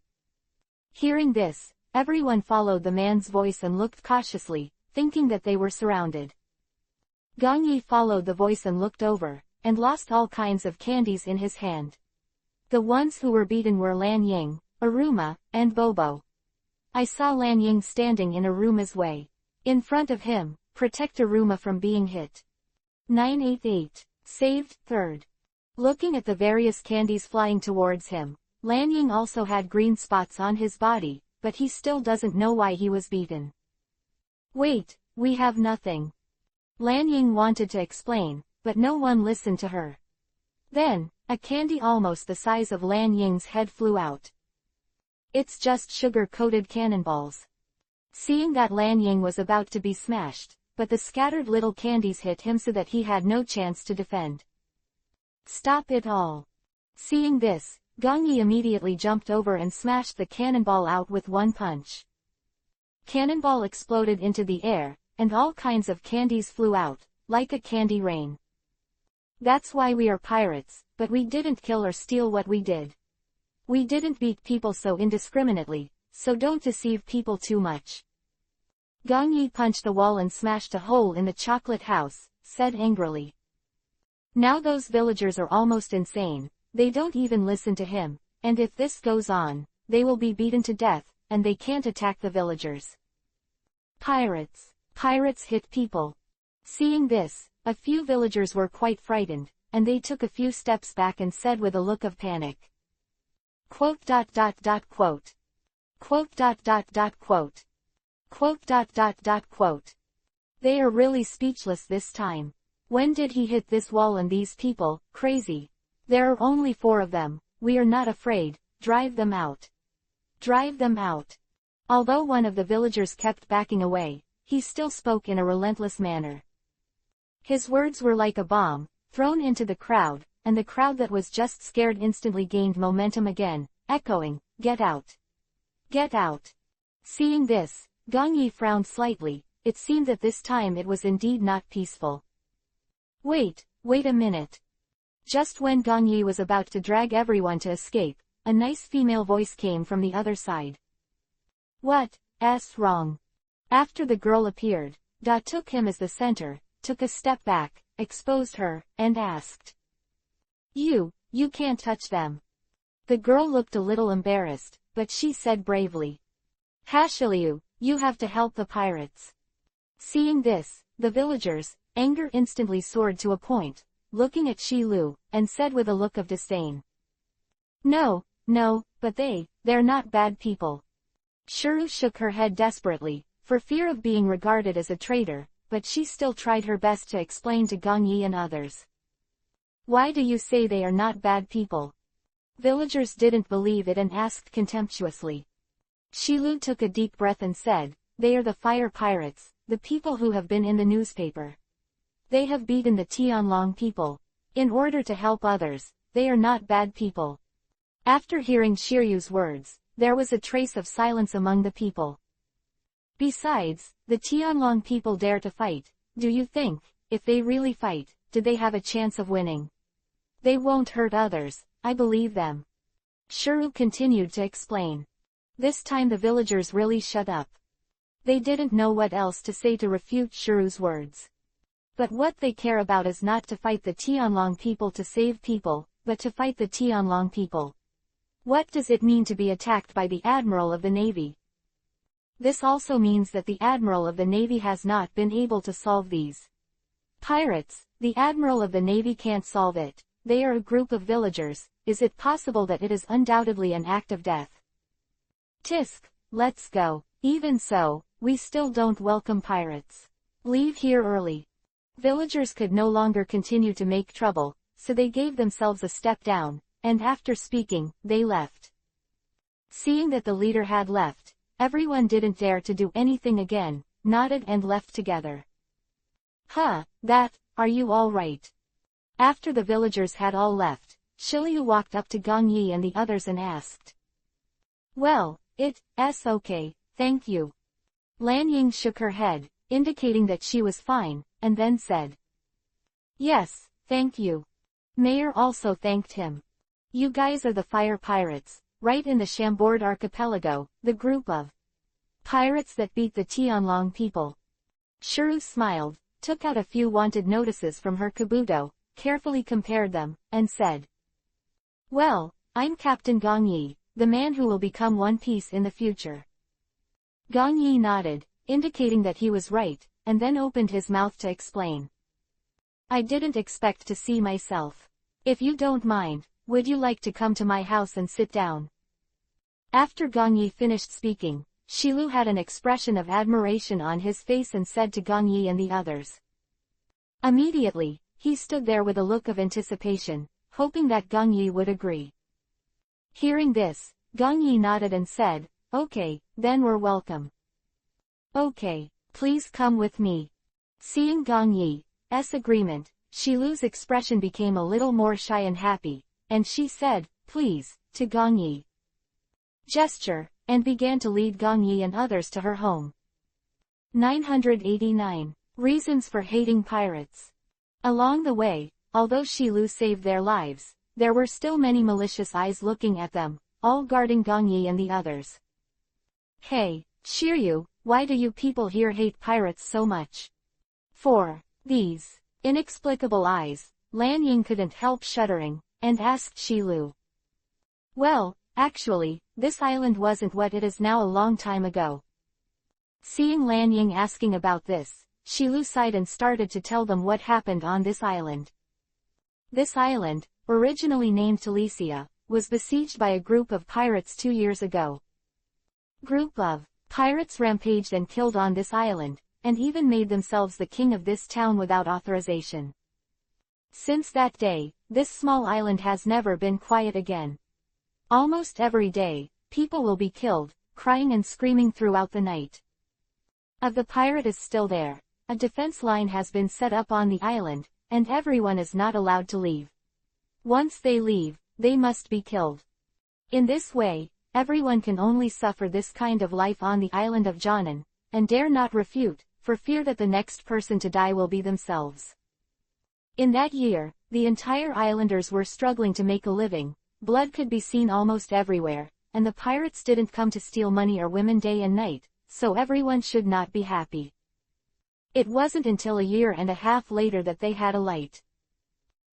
Hearing this, everyone followed the man's voice and looked cautiously, thinking that they were surrounded. Gong Yi followed the voice and looked over, and lost all kinds of candies in his hand. The ones who were beaten were Lan Ying, Aruma, and Bobo. I saw Lan Ying standing in Aruma's way. In front of him, protect Aruma from being hit. 988. Saved, 3rd. Looking at the various candies flying towards him, Lanying also had green spots on his body, but he still doesn't know why he was beaten. Wait, we have nothing. Lanying wanted to explain, but no one listened to her. Then, a candy almost the size of Lanying's head flew out. It's just sugar-coated cannonballs. Seeing that Lanying was about to be smashed, but the scattered little candies hit him so that he had no chance to defend. Stop it all. Seeing this, Gongyi immediately jumped over and smashed the cannonball out with one punch. Cannonball exploded into the air, and all kinds of candies flew out, like a candy rain. That's why we are pirates, but we didn't kill or steal what we did. We didn't beat people so indiscriminately, so don't deceive people too much. Gongyi punched the wall and smashed a hole in the chocolate house, said angrily. Now those villagers are almost insane, they don't even listen to him, and if this goes on, they will be beaten to death, and they can't attack the villagers. Pirates. Pirates hit people. Seeing this, a few villagers were quite frightened, and they took a few steps back and said with a look of panic. Quote. Quote. Quote. They are really speechless this time. When did he hit this wall and these people, crazy? There are only 4 of them, we are not afraid, drive them out. Drive them out. Although one of the villagers kept backing away, he still spoke in a relentless manner. His words were like a bomb, thrown into the crowd, and the crowd that was just scared instantly gained momentum again, echoing, "Get out! Get out!" Seeing this, Gongyi frowned slightly, it seemed that this time it was indeed not peaceful. Wait a minute. Just when Gongyi was about to drag everyone to escape, a nice female voice came from the other side. What's wrong? After the girl appeared, Da took him as the center, took a step back, exposed her, and asked. You can't touch them. The girl looked a little embarrassed, but she said bravely. Hashiliu, you have to help the pirates. Seeing this, the villagers, anger instantly soared to a point, looking at Shilu, and said with a look of disdain. No, but they're not bad people. Shuru shook her head desperately, for fear of being regarded as a traitor, but she still tried her best to explain to Gongyi and others. Why do you say they are not bad people? Villagers didn't believe it and asked contemptuously. Shilu took a deep breath and said, they are the fire pirates, the people who have been in the newspaper. They have beaten the Tianlong people. In order to help others, they are not bad people. After hearing Shiryu's words, there was a trace of silence among the people. Besides, the Tianlong people dare to fight. Do you think, if they really fight, do they have a chance of winning? They won't hurt others, I believe them. Shuru continued to explain. This time the villagers really shut up. They didn't know what else to say to refute Shuru's words. But what they care about is not to fight the Tianlong people to save people, but to fight the Tianlong people. What does it mean to be attacked by the Admiral of the Navy? This also means that the Admiral of the Navy has not been able to solve these pirates. The Admiral of the Navy can't solve it. They are a group of villagers. Is it possible that it is undoubtedly an act of death? Tisk, let's go. Even so, we still don't welcome pirates. Leave here early. Villagers could no longer continue to make trouble, so they gave themselves a step down, and after speaking, they left. Seeing that the leader had left, everyone didn't dare to do anything again, nodded and left together. Are you all right? After the villagers had all left, Shiliu walked up to Gongyi and the others and asked. Well, it's okay, thank you. Lanying shook her head, indicating that she was fine, and then said. Yes, thank you. Mayor also thanked him. You guys are the fire pirates, right? In the Chambord archipelago, the group of pirates that beat the Tianlong people. Shuru smiled, took out a few wanted notices from her kabuto, carefully compared them, and said. Well, I'm Captain Gongyi, the man who will become One Piece in the future. Gongyi nodded, indicating that he was right, and then opened his mouth to explain. I didn't expect to see myself. If you don't mind, would you like to come to my house and sit down? After Gong Yi finished speaking, Shilu had an expression of admiration on his face and said to Gong Yi and the others. Immediately, he stood there with a look of anticipation, hoping that Gong Yi would agree. Hearing this, Gong Yi nodded and said, "Okay, then we're welcome." "Okay, please come with me." Seeing Gong Yi's agreement, Shilu's expression became a little more shy and happy, and she said, "Please," to Gong Yi. Gesture, and began to lead Gong Yi and others to her home. 989. Reasons for hating pirates. Along the way, although Shilu saved their lives, there were still many malicious eyes looking at them, all guarding Gong Yi and the others. "Hey, Shiryu, why do you people here hate pirates so much?" For these inexplicable eyes, Lan Ying couldn't help shuddering, and asked Shilu. "Well, actually, this island wasn't what it is now a long time ago." Seeing Lan Ying asking about this, Shilu sighed and started to tell them what happened on this island. This island, originally named Telesia, was besieged by a group of pirates 2 years ago. Group of pirates rampaged and killed on this island, and even made themselves the king of this town without authorization. Since that day, this small island has never been quiet again. Almost every day, people will be killed, crying and screaming throughout the night. If the pirate is still there, a defense line has been set up on the island, and everyone is not allowed to leave. Once they leave, they must be killed. In this way, everyone can only suffer this kind of life on the island of Jonan, and dare not refute, for fear that the next person to die will be themselves. In that year, the entire islanders were struggling to make a living. Blood could be seen almost everywhere, and the pirates didn't come to steal money or women day and night, so everyone should not be happy. It wasn't until a year and a half later that they had a light.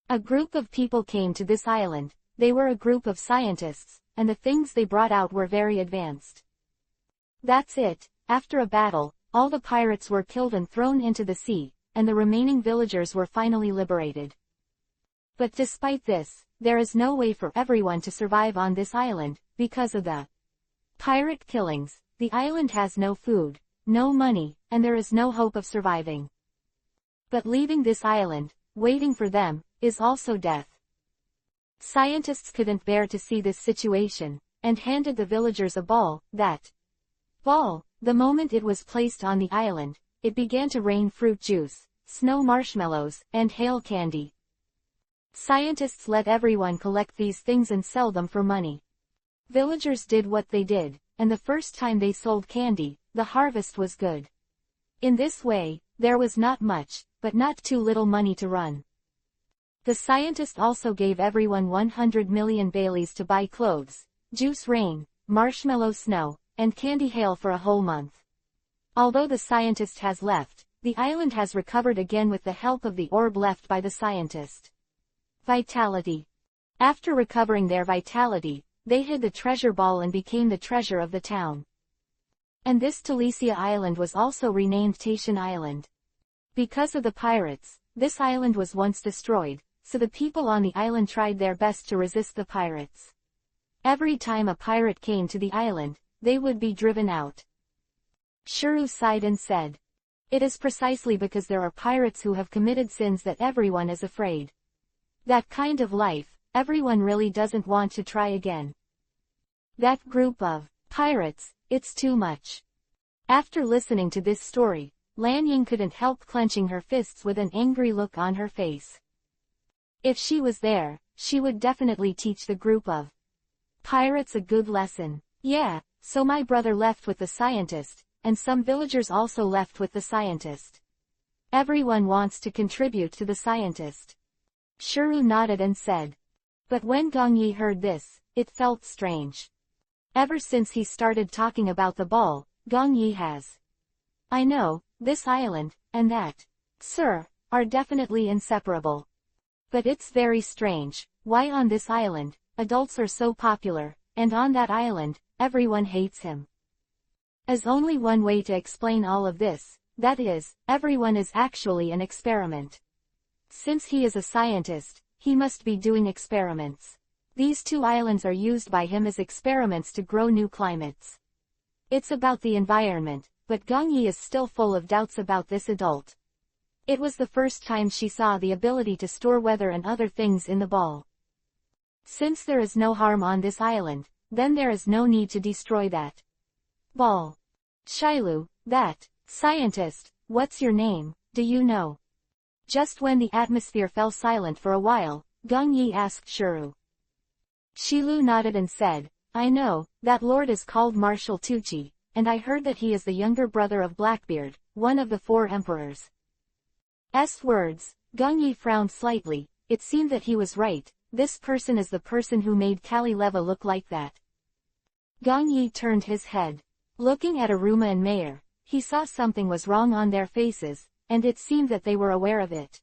A group of people came to this island. They were a group of scientists, and the things they brought out were very advanced. That's it. After a battle, all the pirates were killed and thrown into the sea, and the remaining villagers were finally liberated. But despite this, there is no way for everyone to survive on this island, because of the pirate killings. The island has no food, no money, and there is no hope of surviving. But leaving this island, waiting for them, is also death. Scientists couldn't bear to see this situation, and handed the villagers a ball. That ball, the moment it was placed on the island, it began to rain fruit juice, snow marshmallows, and hail candy. Scientists let everyone collect these things and sell them for money. Villagers did what they did, and the first time they sold candy, the harvest was good. In this way, there was not much, but not too little money to run. The scientist also gave everyone 100 million Baileys to buy clothes, juice rain, marshmallow snow, and candy hail for a whole month. Although the scientist has left, the island has recovered again with the help of the orb left by the scientist. Vitality. After recovering their vitality, they hid the treasure ball and became the treasure of the town. And this Telesia island was also renamed Taishan Island. Because of the pirates, this island was once destroyed, so the people on the island tried their best to resist the pirates. Every time a pirate came to the island, they would be driven out. Shuru sighed and said, "It is precisely because there are pirates who have committed sins that everyone is afraid. That kind of life, everyone really doesn't want to try again. That group of pirates, it's too much." After listening to this story, Lan Ying couldn't help clenching her fists with an angry look on her face. If she was there, she would definitely teach the group of pirates a good lesson. Yeah, so my brother left with the scientist, and some villagers also left with the scientist. Everyone wants to contribute to the scientist. Shuru nodded and said. But when Gong Yi heard this, it felt strange. Ever since he started talking about the ball, Gong Yi has. I know, this island, and that, sir, are definitely inseparable. But it's very strange, why on this island, adults are so popular, and on that island, everyone hates him. As only one way to explain all of this, that is, everyone is actually an experiment. Since he is a scientist, he must be doing experiments. These two islands are used by him as experiments to grow new climates. It's about the environment, but Gongyi is still full of doubts about this adult. It was the first time she saw the ability to store weather and other things in the ball. Since there is no harm on this island, then there is no need to destroy that ball. Shilu, that scientist, what's your name, do you know? Just when the atmosphere fell silent for a while, Gongyi asked Shuru. Shilu nodded and said, I know, that lord is called Marshal Tucci, and I heard that he is the younger brother of Blackbeard, one of the 4 emperors. Words. Gongyi frowned slightly. It seemed that he was right. This person is the person who made Kalileva look like that. Gongyi turned his head. Looking at Aruma and Mayer, he saw something was wrong on their faces, and it seemed that they were aware of it.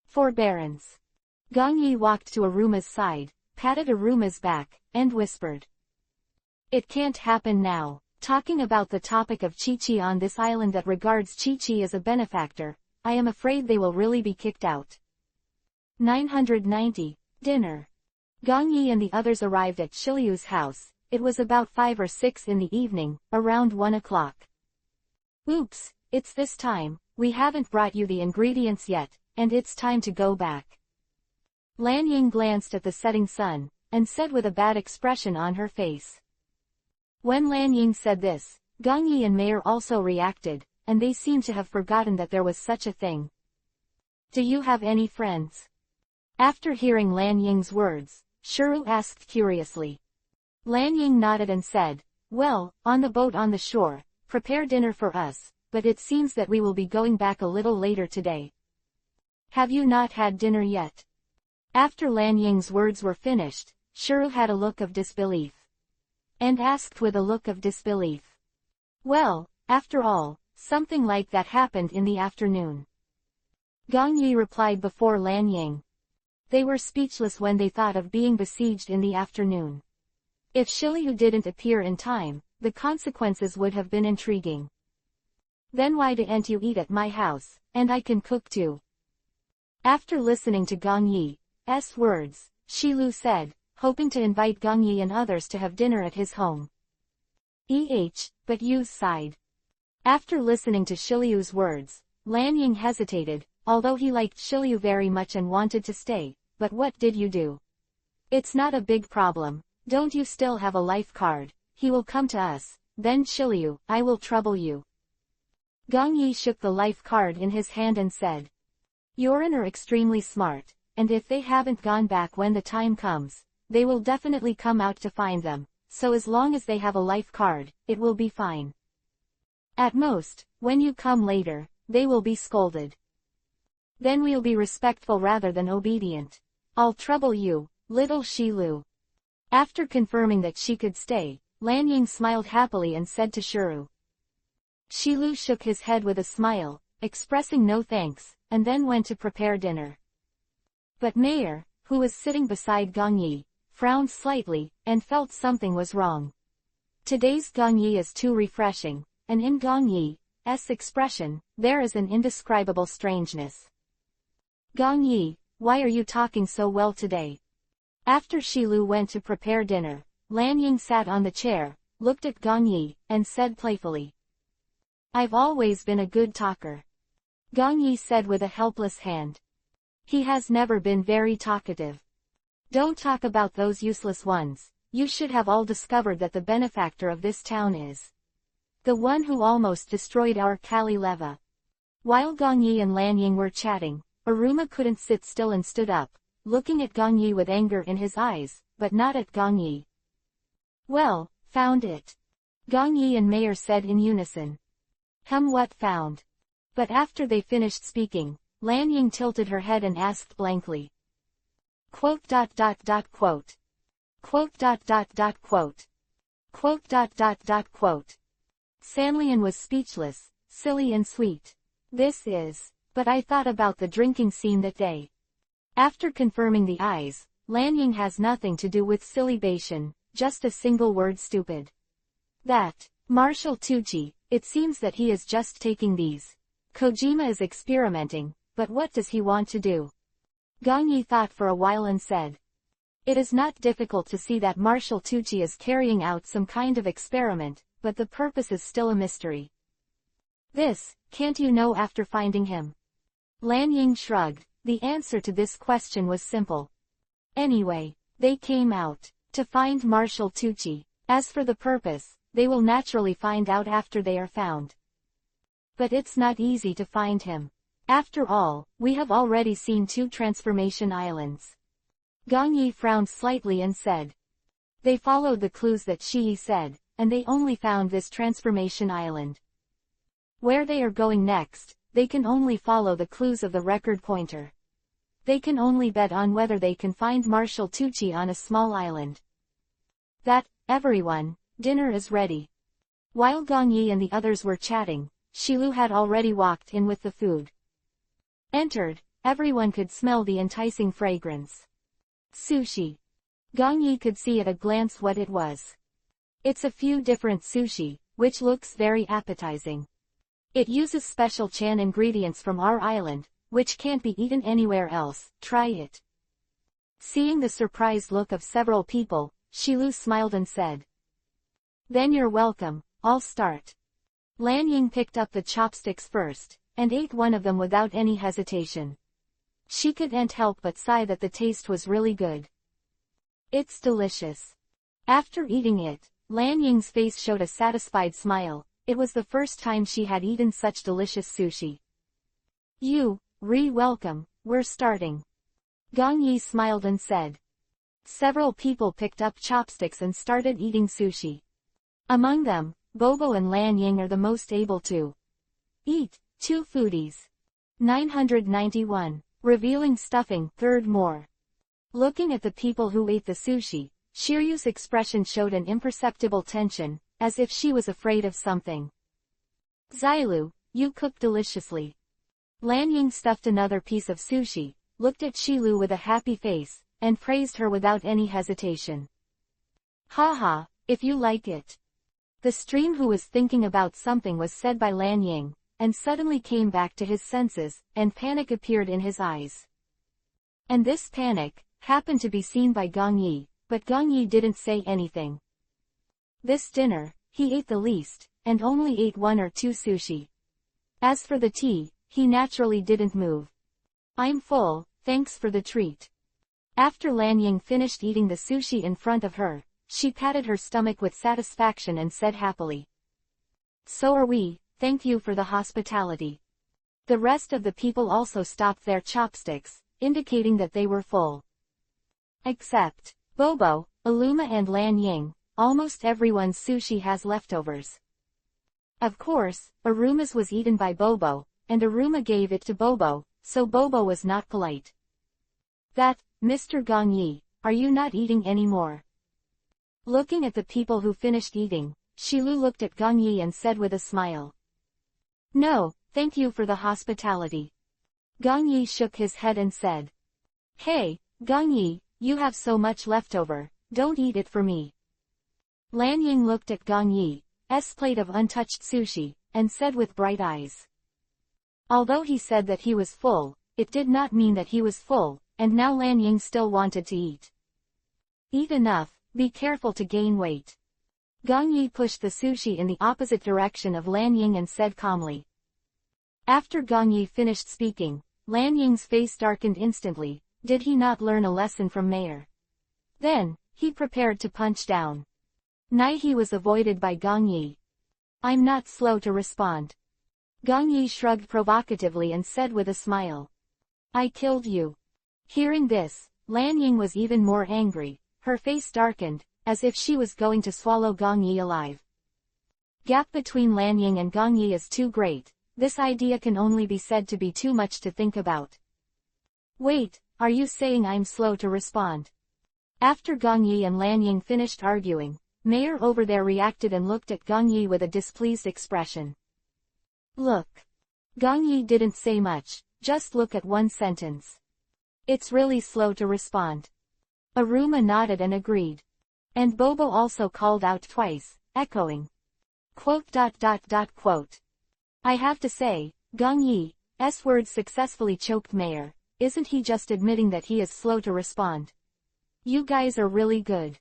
Forbearance. Gongyi walked to Aruma's side, patted Aruma's back, and whispered. It can't happen now. Talking about the topic of Chi-Chi on this island that regards Chi-Chi as a benefactor, I am afraid they will really be kicked out. 990. Dinner. Gongyi and the others arrived at Shilyu's house. It was about 5 or 6 in the evening, around 1 o'clock. Oops, it's this time, we haven't brought you the ingredients yet, and it's time to go back. Lan Ying glanced at the setting sun, and said with a bad expression on her face. When Lan Ying said this, Gongyi and Mayer also reacted, and they seemed to have forgotten that there was such a thing. Do you have any friends? After hearing Lan Ying's words, Shuru asked curiously. Lan Ying nodded and said, well, on the boat on the shore, prepare dinner for us, but it seems that we will be going back a little later today. Have you not had dinner yet? After Lan Ying's words were finished, Shuru had a look of disbelief. And asked with a look of disbelief. Well, after all, something like that happened in the afternoon. Gongyi replied before Lan Ying. They were speechless when they thought of being besieged in the afternoon. If Shilyu didn't appear in time, the consequences would have been intriguing. Then why didn't you eat at my house, and I can cook too? After listening to Gongyi's words, Shilu said, hoping to invite Gongyi and others to have dinner at his home. But Yu's sighed. After listening to Shilyu's words, Lan Ying hesitated, although he liked Shilyu very much and wanted to stay. But what did you do? It's not a big problem. Don't you still have a life card? He will come to us. Then Shilyu, I will trouble you. Gongyi shook the life card in his hand and said. Yorin are extremely smart, and if they haven't gone back when the time comes, they will definitely come out to find them, so as long as they have a life card, it will be fine. At most, when you come later, they will be scolded. Then we'll be respectful rather than obedient. I'll trouble you, little Shilu. After confirming that she could stay, Lan Ying smiled happily and said to Shuru. Shilu shook his head with a smile, expressing no thanks, and then went to prepare dinner. But Mayer, who was sitting beside Gongyi, frowned slightly, and felt something was wrong. Today's Gongyi is too refreshing, and in Gongyi's expression, there is an indescribable strangeness. Gongyi, why are you talking so well today? After Shilu went to prepare dinner, Lan Ying sat on the chair, looked at Gongyi, and said playfully. I've always been a good talker. Gongyi said with a helpless hand. He has never been very talkative. Don't talk about those useless ones. You should have all discovered that the benefactor of this town is the one who almost destroyed our Kalileva. While Gongyi and Lan Ying were chatting, Aruma couldn't sit still and stood up, looking at Gongyi with anger in his eyes, but not at Gongyi. Well, found it. Gongyi and Mayer said in unison. What found? But after they finished speaking, Lan Ying tilted her head and asked blankly. Quote. Quote. Sanlian was speechless, silly and sweet. This is. But I thought about the drinking scene that day. After confirming the eyes, Lan Ying has nothing to do with silibation, just a single word stupid. That. Marshal Tucci, it seems that he is just taking these. Kojima is experimenting, but what does he want to do? Gongyi thought for a while and said. It is not difficult to see that Marshal Tucci is carrying out some kind of experiment, but the purpose is still a mystery. This, can't you know after finding him? Lan Ying shrugged. The answer to this question was simple. Anyway, they came out to find Marshal Tucci. As for the purpose, they will naturally find out after they are found. But it's not easy to find him. After all, we have already seen 2 transformation islands. Gong Yi frowned slightly and said. They followed the clues that Shi said, and they only found this transformation island. Where they are going next, they can only follow the clues of the record pointer. They can only bet on whether they can find Marshal Tucci on a small island. Everyone, dinner is ready. While Gong Yi and the others were chatting, Shilu had already walked in with the food. Entered, everyone could smell the enticing fragrance. Sushi. Gong Yi could see at a glance what it was. It's a few different sushi, which looks very appetizing. It uses special chan ingredients from our island, which can't be eaten anywhere else. Try it. Seeing the surprised look of several people, Shilu smiled and said. Then you're welcome, I'll start. Lan Ying picked up the chopsticks first, and ate one of them without any hesitation. She couldn't help but sigh that the taste was really good. It's delicious. After eating it, Lan Ying's face showed a satisfied smile. It was the first time she had eaten such delicious sushi. Welcome, we're starting. Gong Yi smiled and said. Several people picked up chopsticks and started eating sushi. Among them, Bobo and Lan Ying are the most able to eat. 2 foodies. 991. Revealing stuffing. Third more. Looking at the people who ate the sushi, Shiryu's expression showed an imperceptible tension, as if she was afraid of something. Xilu, you cook deliciously. Lan Ying stuffed another piece of sushi, looked at Shilu with a happy face, and praised her without any hesitation. Haha, if you like it. The stream who was thinking about something was said by Lan Ying, and suddenly came back to his senses, and panic appeared in his eyes. And this panic happened to be seen by Gong Yi, but Gong Yi didn't say anything. This dinner, he ate the least, and only ate 1 or 2 sushi. As for the tea, he naturally didn't move. I'm full, thanks for the treat. After Lan Ying finished eating the sushi in front of her, she patted her stomach with satisfaction and said happily. So are we, thank you for the hospitality. The rest of the people also stopped their chopsticks, indicating that they were full. Except Bobo, Aluma and Lan Ying, almost everyone's sushi has leftovers. Of course, Aruma's was eaten by Bobo, and Aruma gave it to Bobo, so Bobo was not polite. Mr. Gong Yi, are you not eating anymore? Looking at the people who finished eating, Shilu looked at Gong Yi and said with a smile. No, thank you for the hospitality. Gong Yi shook his head and said. Hey, Gong Yi, you have so much leftover, don't eat it for me. Lan Ying looked at Gong Yi's plate of untouched sushi, and said with bright eyes. Although he said that he was full, it did not mean that he was full, and now Lan Ying still wanted to eat. Eat enough, be careful to gain weight. Gong Yi pushed the sushi in the opposite direction of Lan Ying and said calmly. After Gong Yi finished speaking, Lan Ying's face darkened instantly. Did he not learn a lesson from Mayor? Then, he prepared to punch down. He was avoided by Gong Yi. I'm not slow to respond. Gong Yi shrugged provocatively and said with a smile. I killed you. Hearing this, Lan Ying was even more angry. Her face darkened, as if she was going to swallow Gong Yi alive. Gap between Lan Ying and Gong Yi is too great. This idea can only be said to be too much to think about. Wait, are you saying I'm slow to respond? After Gong Yi and Lan Ying finished arguing, Mayor over there reacted and looked at Gong Yi with a displeased expression. Look. Gong Yi didn't say much, just look at one sentence. It's really slow to respond. Aruma nodded and agreed. And Bobo also called out twice, echoing. Quote. I have to say, Gong Yi's words successfully choked Mayor. Isn't he just admitting that he is slow to respond? You guys are really good.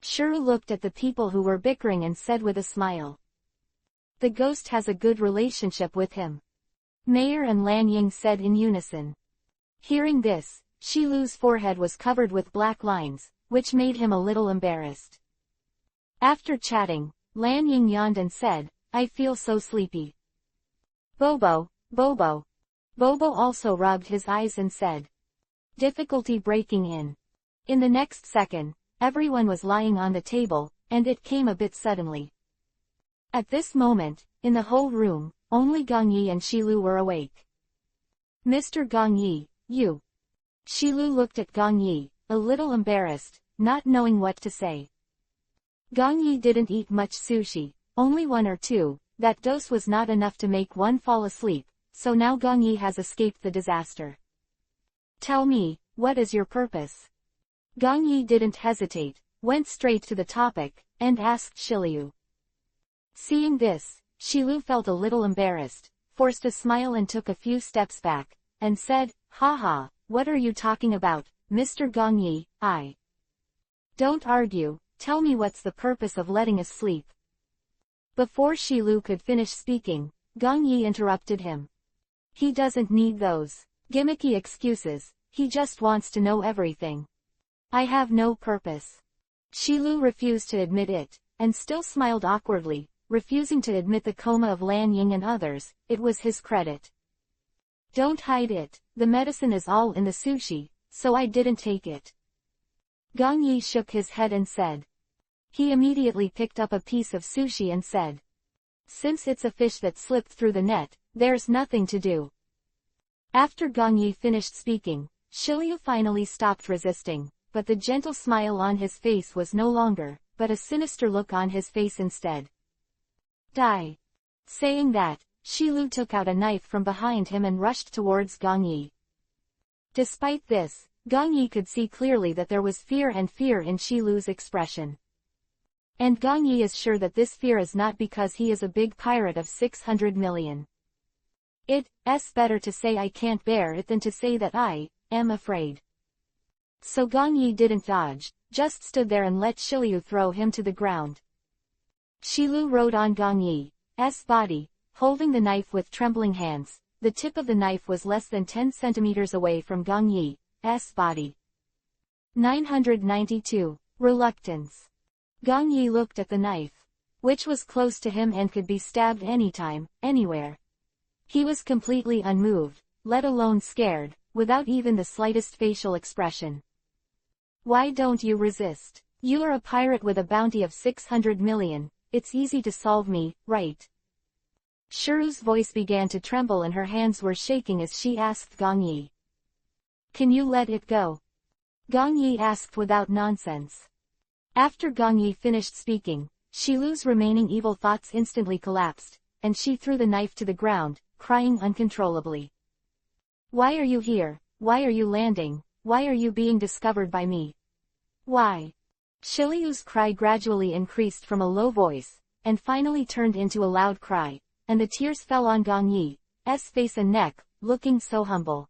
Shuru looked at the people who were bickering and said with a smile. The ghost has a good relationship with him. Mayor and Lan Ying said in unison. Hearing this, Shilu's forehead was covered with black lines, which made him a little embarrassed. After chatting, Lan Ying yawned and said, I feel so sleepy. Bobo, Bobo. Bobo also rubbed his eyes and said. Difficulty breaking in. In the next second, everyone was lying on the table, and it came a bit suddenly. At this moment, in the whole room, only Gong Yi and Shilu were awake. Mr. Gong Yi, you. Shilu looked at Gong Yi, a little embarrassed, not knowing what to say. Gong Yi didn't eat much sushi, only one or two. That dose was not enough to make one fall asleep, so now Gong Yi has escaped the disaster. Tell me, what is your purpose? Gong Yi didn't hesitate, went straight to the topic, and asked Shiliu. Seeing this, Shilu felt a little embarrassed, forced a smile and took a few steps back, and said, Haha, what are you talking about, Mr. Gong Yi, I. Don't argue, tell me what's the purpose of letting us sleep. Before Shilu could finish speaking, Gong Yi interrupted him. He doesn't need those gimmicky excuses, he just wants to know everything. I have no purpose. Shilu refused to admit it, and still smiled awkwardly, refusing to admit the coma of Lan Ying and others. It was his credit. Don't hide it, the medicine is all in the sushi, so I didn't take it. Gong Yi shook his head and said. He immediately picked up a piece of sushi and said. Since it's a fish that slipped through the net, there's nothing to do. After Gong Yi finished speaking, Shiliu finally stopped resisting, but the gentle smile on his face was no longer, but a sinister look on his face instead. Die. Saying that, Shilu took out a knife from behind him and rushed towards Gong Yi. Despite this, Gong Yi could see clearly that there was fear in Shilu's expression. And Gong Yi is sure that this fear is not because he is a big pirate of 600 million. It's better to say I can't bear it than to say that I am afraid. So Gong Yi didn't dodge, just stood there and let Shiliu throw him to the ground. Shilu rode on Gong Yi's body, holding the knife with trembling hands. The tip of the knife was less than 10 centimeters away from Gong Yi's body. 992. Reluctance. Gong Yi looked at the knife, which was close to him and could be stabbed anytime, anywhere. He was completely unmoved, let alone scared, without even the slightest facial expression. Why don't you resist? You are a pirate with a bounty of 600 million, it's easy to solve me, right? Shuru's voice began to tremble and her hands were shaking as she asked Gong Yi. Can you let it go? Gong Yi asked without nonsense. After Gong Yi finished speaking, Shilu's remaining evil thoughts instantly collapsed, and she threw the knife to the ground, crying uncontrollably. Why are you here? Why are you landing? Why are you being discovered by me? Why? Shiliu's cry gradually increased from a low voice, and finally turned into a loud cry, and the tears fell on Gong Yi's face and neck, looking so humble.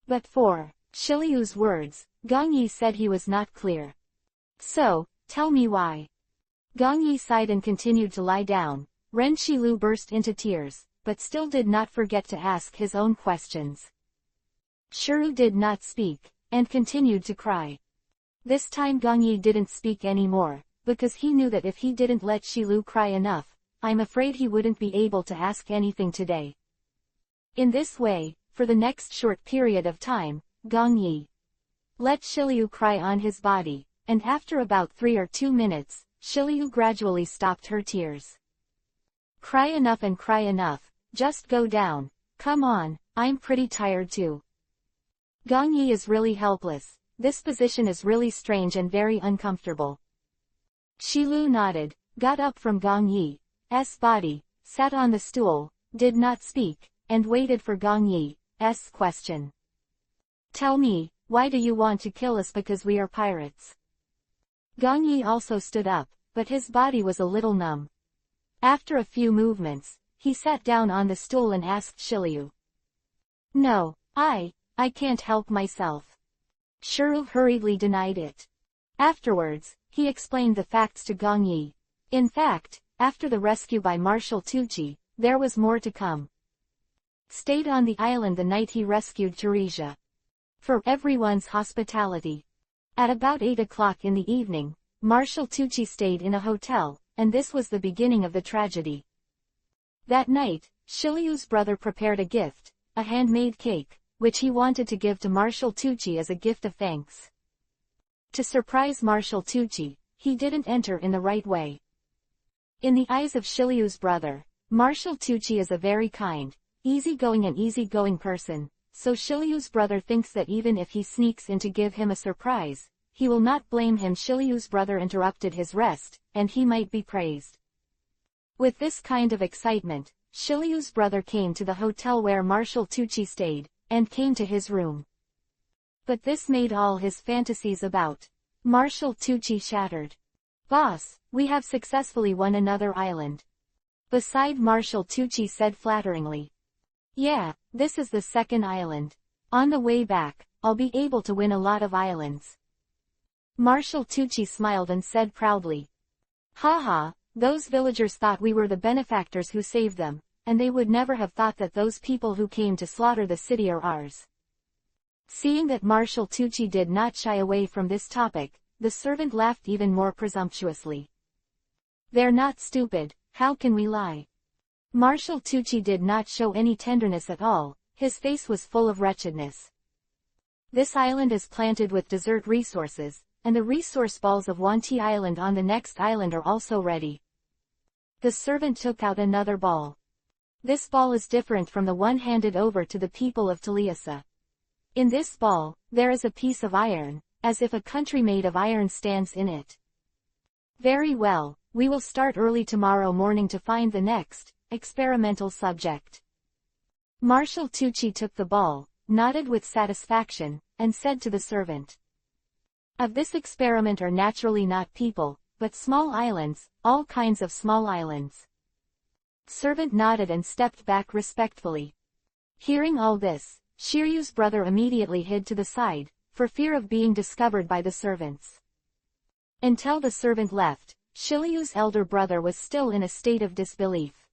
But for Shiliu's words, Gong Yi said he was not clear. So, tell me why. Gong Yi sighed and continued to lie down. Ren Shilu burst into tears, but still did not forget to ask his own questions. Shuru did not speak, and continued to cry. This time Gong Yi didn't speak anymore, because he knew that if he didn't let Shilu cry enough, I'm afraid he wouldn't be able to ask anything today. In this way, for the next short period of time, Gong Yi let Shiliu cry on his body, and after about 3 or 2 minutes, Shiliu gradually stopped her tears. Cry enough, just go down, come on, I'm pretty tired too. Gong Yi is really helpless, this position is really strange and very uncomfortable. Shilu nodded, got up from Gong Yi's body, sat on the stool, did not speak, and waited for Gong Yi's question. Tell me, why do you want to kill us because we are pirates? Gong Yi also stood up, but his body was a little numb. After a few movements, he sat down on the stool and asked Shiliu. No, I can't help myself. Shiryu hurriedly denied it. Afterwards, he explained the facts to Gong Yi. In fact, after the rescue by Marshal Tucci, there was more to come. Stayed on the island the night he rescued Teresia. For everyone's hospitality. At about 8 o'clock in the evening, Marshal Tucci stayed in a hotel, and this was the beginning of the tragedy. That night, Shiryu's brother prepared a gift, a handmade cake, which he wanted to give to Marshal Tucci as a gift of thanks. To surprise Marshal Tucci, he didn't enter in the right way. In the eyes of Shiryu's brother, Marshal Tucci is a very kind, easygoing person, so Shiryu's brother thinks that even if he sneaks in to give him a surprise, he will not blame him. Shiryu's brother interrupted his rest, and he might be praised. With this kind of excitement, Shiryu's brother came to the hotel where Marshal Tucci stayed, and came to his room. But this made all his fantasies about Marshal Tucci shattered. "Boss, we have successfully won another island." Beside Marshal Tucci said flatteringly. "Yeah, this is the second island. On the way back, I'll be able to win a lot of islands." Marshal Tucci smiled and said proudly. "Haha, those villagers thought we were the benefactors who saved them, and they would never have thought that those people who came to slaughter the city are ours." Seeing that Marshal Tucci did not shy away from this topic, the servant laughed even more presumptuously. "They're not stupid, how can we lie?" Marshal Tucci did not show any tenderness at all, his face was full of wretchedness. "This island is planted with desert resources, and the resource balls of Wanti Island on the next island are also ready." The servant took out another ball. "This ball is different from the one handed over to the people of Taliasa. In this ball, there is a piece of iron, as if a country made of iron stands in it." "Very well, we will start early tomorrow morning to find the next experimental subject." Marshal Tucci took the ball, nodded with satisfaction, and said to the servant. "Of this experiment are naturally not people, but small islands, all kinds of small islands." Servant nodded and stepped back respectfully. Hearing all this, Shiryu's brother immediately hid to the side, for fear of being discovered by the servants. Until the servant left, Shiryu's elder brother was still in a state of disbelief.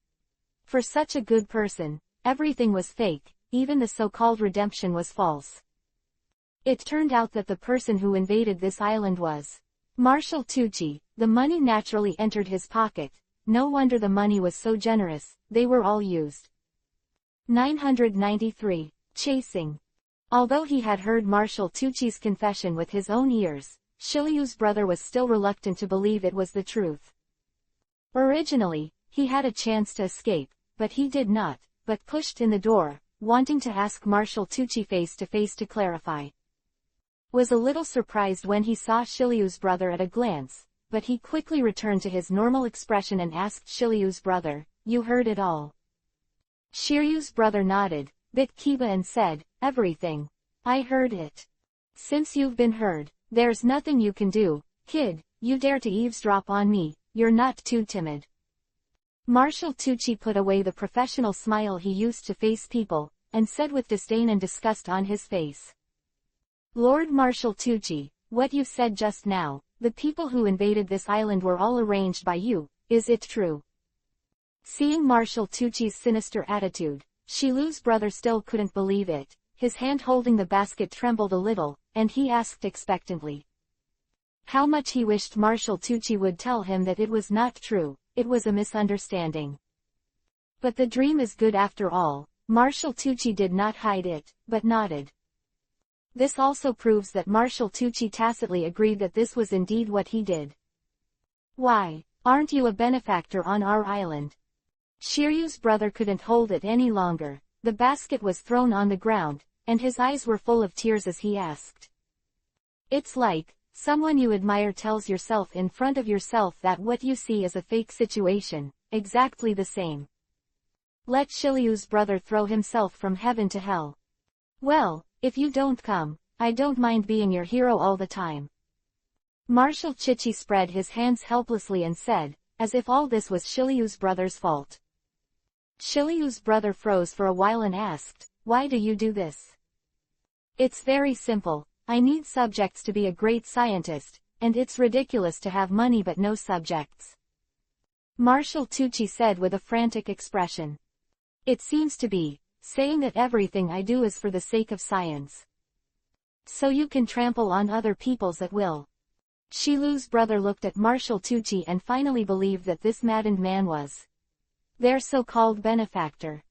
For such a good person, everything was fake, even the so-called redemption was false. It turned out that the person who invaded this island was Marshal Tucci. The money naturally entered his pocket. No wonder the money was so generous, they were all used. 993. Chasing. Although he had heard Marshal Tucci's confession with his own ears, Shiryu's brother was still reluctant to believe it was the truth. Originally, he had a chance to escape, but he did not, but pushed in the door, wanting to ask Marshal Tucci face to face to clarify. Was a little surprised when he saw Shiryu's brother at a glance, but he quickly returned to his normal expression and asked Shiryu's brother, "You heard it all?" Shiryu's brother nodded, bit Kiba and said, "Everything. I heard it. Since you've been heard, there's nothing you can do, kid. You dare to eavesdrop on me, you're not too timid." Marshal Tucci put away the professional smile he used to face people, and said with disdain and disgust on his face. "Lord Marshal Tucci, what you said just now, the people who invaded this island were all arranged by you, is it true?" Seeing Marshal Tucci's sinister attitude, Shiryu's brother still couldn't believe it. His hand holding the basket trembled a little, and he asked expectantly. How much he wished Marshal Tucci would tell him that it was not true, it was a misunderstanding. But the dream is good after all. Marshal Tucci did not hide it, but nodded. This also proves that Marshal Tucci tacitly agreed that this was indeed what he did. "Why, aren't you a benefactor on our island?" Shiryu's brother couldn't hold it any longer. The basket was thrown on the ground, and his eyes were full of tears as he asked. "It's like someone you admire tells yourself in front of yourself that what you see is a fake situation, exactly the same. Let Shiryu's brother throw himself from heaven to hell. Well, if you don't come, I don't mind being your hero all the time." Marshal Tucci spread his hands helplessly and said, as if all this was Shiryu's brother's fault. Shiryu's brother froze for a while and asked, "Why do you do this?" "It's very simple. I need subjects to be a great scientist, and it's ridiculous to have money but no subjects. Marshall Tucci said with a frantic expression. It seems to be saying that everything I do is for the sake of science. So you can trample on other people's at will. Shilu's brother looked at Marshall Tucci and finally believed that this maddened man was their so-called benefactor.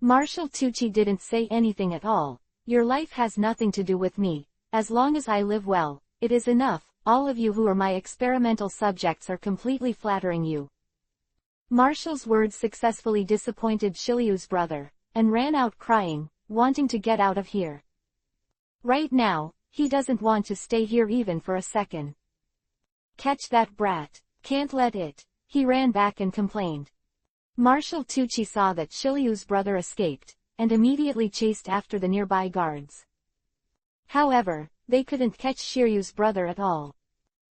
Marshall Tucci didn't say anything at all. Your life has nothing to do with me. As long as I live well, it is enough. All of you who are my experimental subjects are completely flattering you. Marshall's words successfully disappointed Shilyu's brother, and ran out crying, wanting to get out of here. Right now, he doesn't want to stay here even for a second. Catch that brat. Can't let it. He ran back and complained. Marshall Tucci saw that Shilyu's brother escaped, and immediately chased after the nearby guards. However, they couldn't catch Shiryu's brother at all.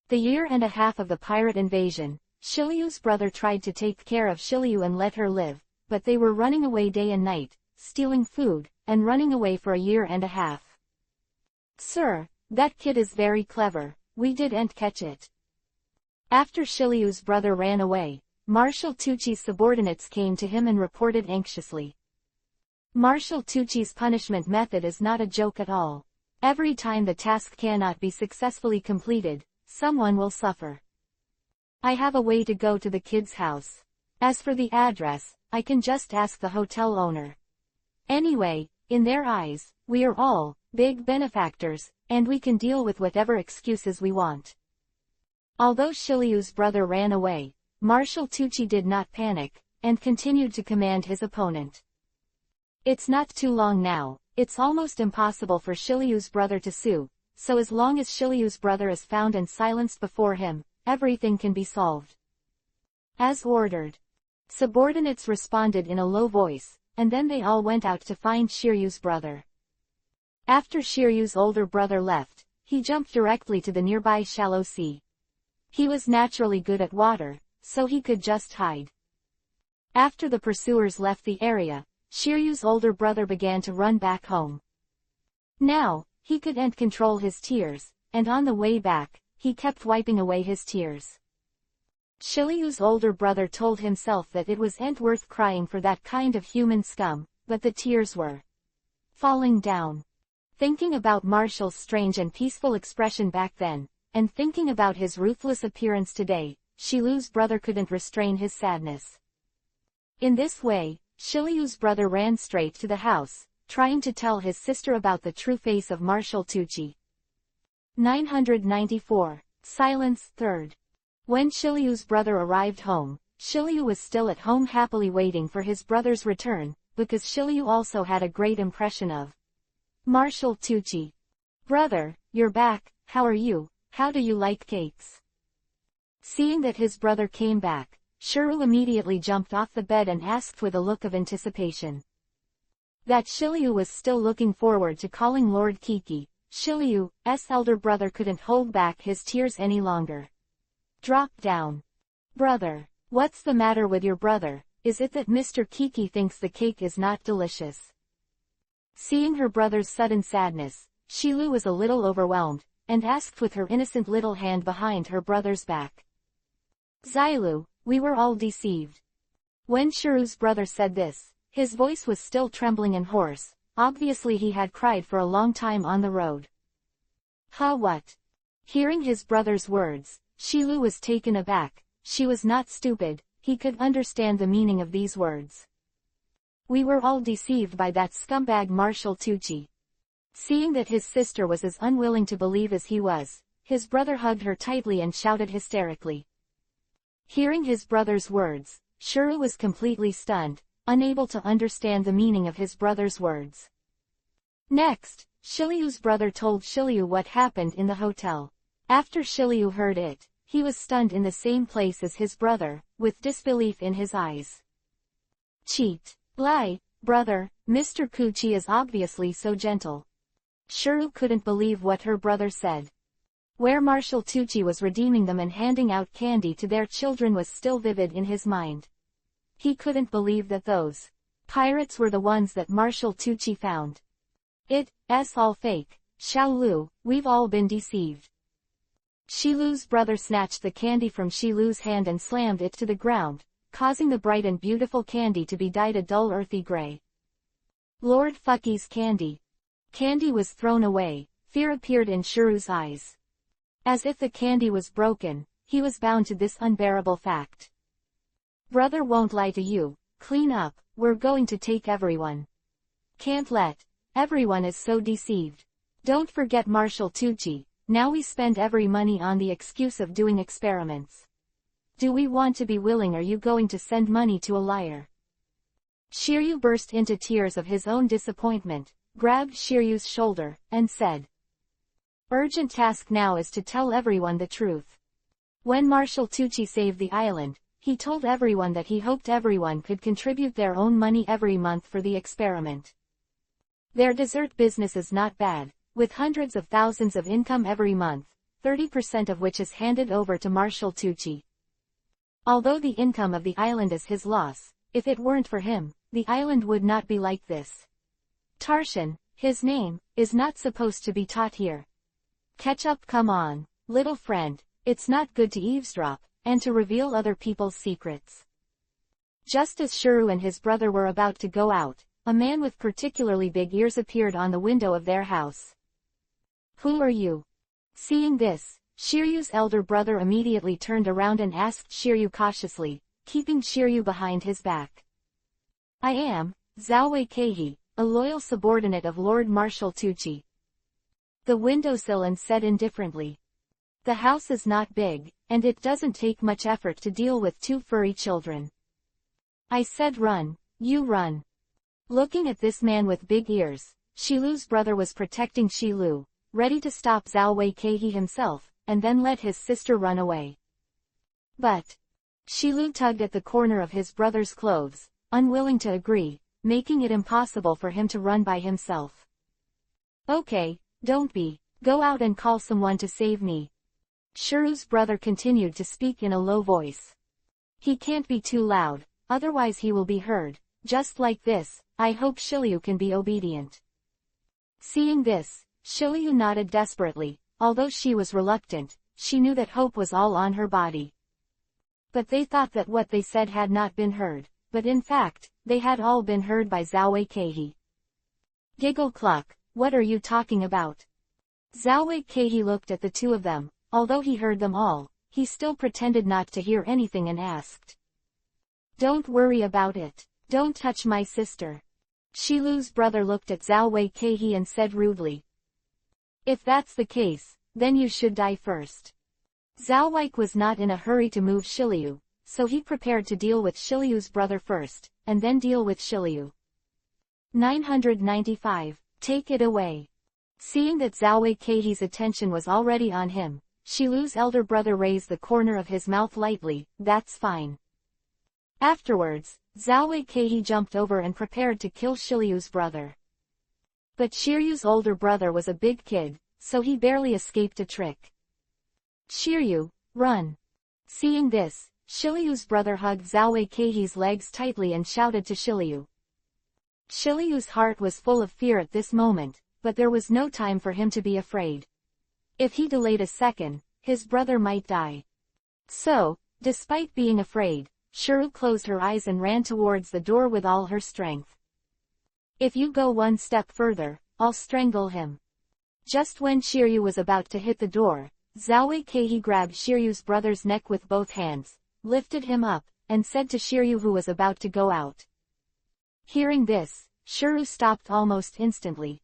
The year and a half of the pirate invasion, Shilyu's brother tried to take care of Shilyu and let her live, but they were running away day and night, stealing food, and running away for a year and a half. Sir, that kid is very clever, we didn't catch it. After Shilyu's brother ran away, Marshall Tucci's subordinates came to him and reported anxiously. Marshall Tucci's punishment method is not a joke at all. Every time the task cannot be successfully completed, someone will suffer. I have a way to go to the kid's house. As for the address, I can just ask the hotel owner. Anyway, in their eyes, we are all big benefactors, and we can deal with whatever excuses we want. Although Shilyu's brother ran away, Marshall Tucci did not panic, and continued to command his opponent. It's not too long now, it's almost impossible for Shilyu's brother to sue, so as long as Shilyu's brother is found and silenced before him, everything can be solved. As ordered. Subordinates responded in a low voice, and then they all went out to find Shiryu's brother. After Shiryu's older brother left, he jumped directly to the nearby shallow sea. He was naturally good at water, so he could just hide. After the pursuers left the area, Shiryu's older brother began to run back home. Now, he couldn't control his tears, and on the way back, he kept wiping away his tears. Shiryu's older brother told himself that it wasn't worth crying for that kind of human scum, but the tears were falling down. Thinking about Marshall's strange and peaceful expression back then, and thinking about his ruthless appearance today, Shiryu's brother couldn't restrain his sadness. In this way, Shiryu's brother ran straight to the house, trying to tell his sister about the true face of Marshall Tucci. 994. Silence 3rd. When Shiryu's brother arrived home, Shiryu was still at home happily waiting for his brother's return, because Shiryu also had a great impression of Marshall Tucci. Brother, you're back, how are you, how do you like cakes? Seeing that his brother came back, Shiryu immediately jumped off the bed and asked with a look of anticipation. That Shiryu was still looking forward to calling Lord Kiki, Shiryu's elder brother couldn't hold back his tears any longer. Drop down. Brother, what's the matter with your brother, is it that Mr. Kiki thinks the cake is not delicious? Seeing her brother's sudden sadness, Shiryu was a little overwhelmed, and asked with her innocent little hand behind her brother's back. Xilu, we were all deceived. When Shiryu's brother said this, his voice was still trembling and hoarse, obviously he had cried for a long time on the road. Huh, what? Hearing his brother's words, Shiryu was taken aback. She was not stupid, he could understand the meaning of these words. We were all deceived by that scumbag Marshall Tucci. Seeing that his sister was as unwilling to believe as he was, his brother hugged her tightly and shouted hysterically. Hearing his brother's words, Shiryu was completely stunned, unable to understand the meaning of his brother's words. Next, Shiryu's brother told Shiryu what happened in the hotel. After Shiryu heard it, he was stunned in the same place as his brother, with disbelief in his eyes. Cheat. Lie, brother, Mr. Kuchi is obviously so gentle. Shiryu couldn't believe what her brother said. Where Marshall Tucci was redeeming them and handing out candy to their children was still vivid in his mind. He couldn't believe that those pirates were the ones that Marshall Tucci found. It's all fake. Xiaolu, we've all been deceived. Shilu's brother snatched the candy from Shilu's hand and slammed it to the ground, causing the bright and beautiful candy to be dyed a dull earthy gray. Lord Fucky's candy. Candy was thrown away. Fear appeared in Shiru's eyes. As if the candy was broken, he was bound to this unbearable fact. Brother won't lie to you. Clean up, we're going to take everyone. Can't let. Everyone is so deceived. Don't forget Marshal Tucci. Now we spend every money on the excuse of doing experiments. Do we want to be willing? Are you going to send money to a liar? Shiryu burst into tears of his own disappointment, grabbed Shiryu's shoulder, and said, "Urgent task now is to tell everyone the truth." When Marshal Tucci saved the island, he told everyone that he hoped everyone could contribute their own money every month for the experiment. Their dessert business is not bad, with hundreds of thousands of income every month, 30% of which is handed over to Marshal Tucci. Although the income of the island is his loss, if it weren't for him, the island would not be like this. Tarshan, his name, is not supposed to be taught here. Ketchup, come on, little friend, it's not good to eavesdrop, and to reveal other people's secrets. Just as Shuru and his brother were about to go out, a man with particularly big ears appeared on the window of their house. "Who are you?" Seeing this, Shiryu's elder brother immediately turned around and asked Shiryu cautiously, keeping Shiryu behind his back. "I am Zhao Keihi, a loyal subordinate of Lord Marshal Tucci." The windowsill and said indifferently. "The house is not big, and it doesn't take much effort to deal with two furry children. I said run, you run." Looking at this man with big ears, Shilu's brother was protecting Shilu, ready to stop Zhao Keihi himself, and then let his sister run away. But Shilu tugged at the corner of his brother's clothes, unwilling to agree, making it impossible for him to run by himself. "Okay, don't be. Go out and call someone to save me." Shiru's brother continued to speak in a low voice. "He can't be too loud, otherwise he will be heard. Just like this, I hope Shiryu can be obedient." Seeing this, Shiryu nodded desperately. Although she was reluctant, she knew that hope was all on her body. But they thought that what they said had not been heard, but in fact, they had all been heard by Zhao Keihi. "Giggle cluck, what are you talking about?" Zhao Keihi looked at the two of them. Although he heard them all, he still pretended not to hear anything and asked, "Don't worry about it. Don't touch my sister." Shilu's brother looked at Zhao Keihi and said rudely, "If that's the case, then you should die first." Zhao Wike was not in a hurry to move Shiryu, so he prepared to deal with Shilyu's brother first, and then deal with Shiryu. 995. Take it away. Seeing that Zhao Keihi's attention was already on him, Shilu's elder brother raised the corner of his mouth lightly. "That's fine." Afterwards, Zhao Keihi jumped over and prepared to kill Shilyu's brother. But Shiryu's older brother was a big kid, so he barely escaped a trick. "Shiryu, run." Seeing this, Shilyu's brother hugged Zhao Keihi's legs tightly and shouted to Shiryu. Shiryu's heart was full of fear at this moment, but there was no time for him to be afraid. If he delayed a second, his brother might die. So, despite being afraid, Shiryu closed her eyes and ran towards the door with all her strength. "If you go one step further, I'll strangle him." Just when Shiryu was about to hit the door, Zhao Keihi grabbed Shiryu's brother's neck with both hands, lifted him up, and said to Shiryu who was about to go out. Hearing this, Shiryu stopped almost instantly.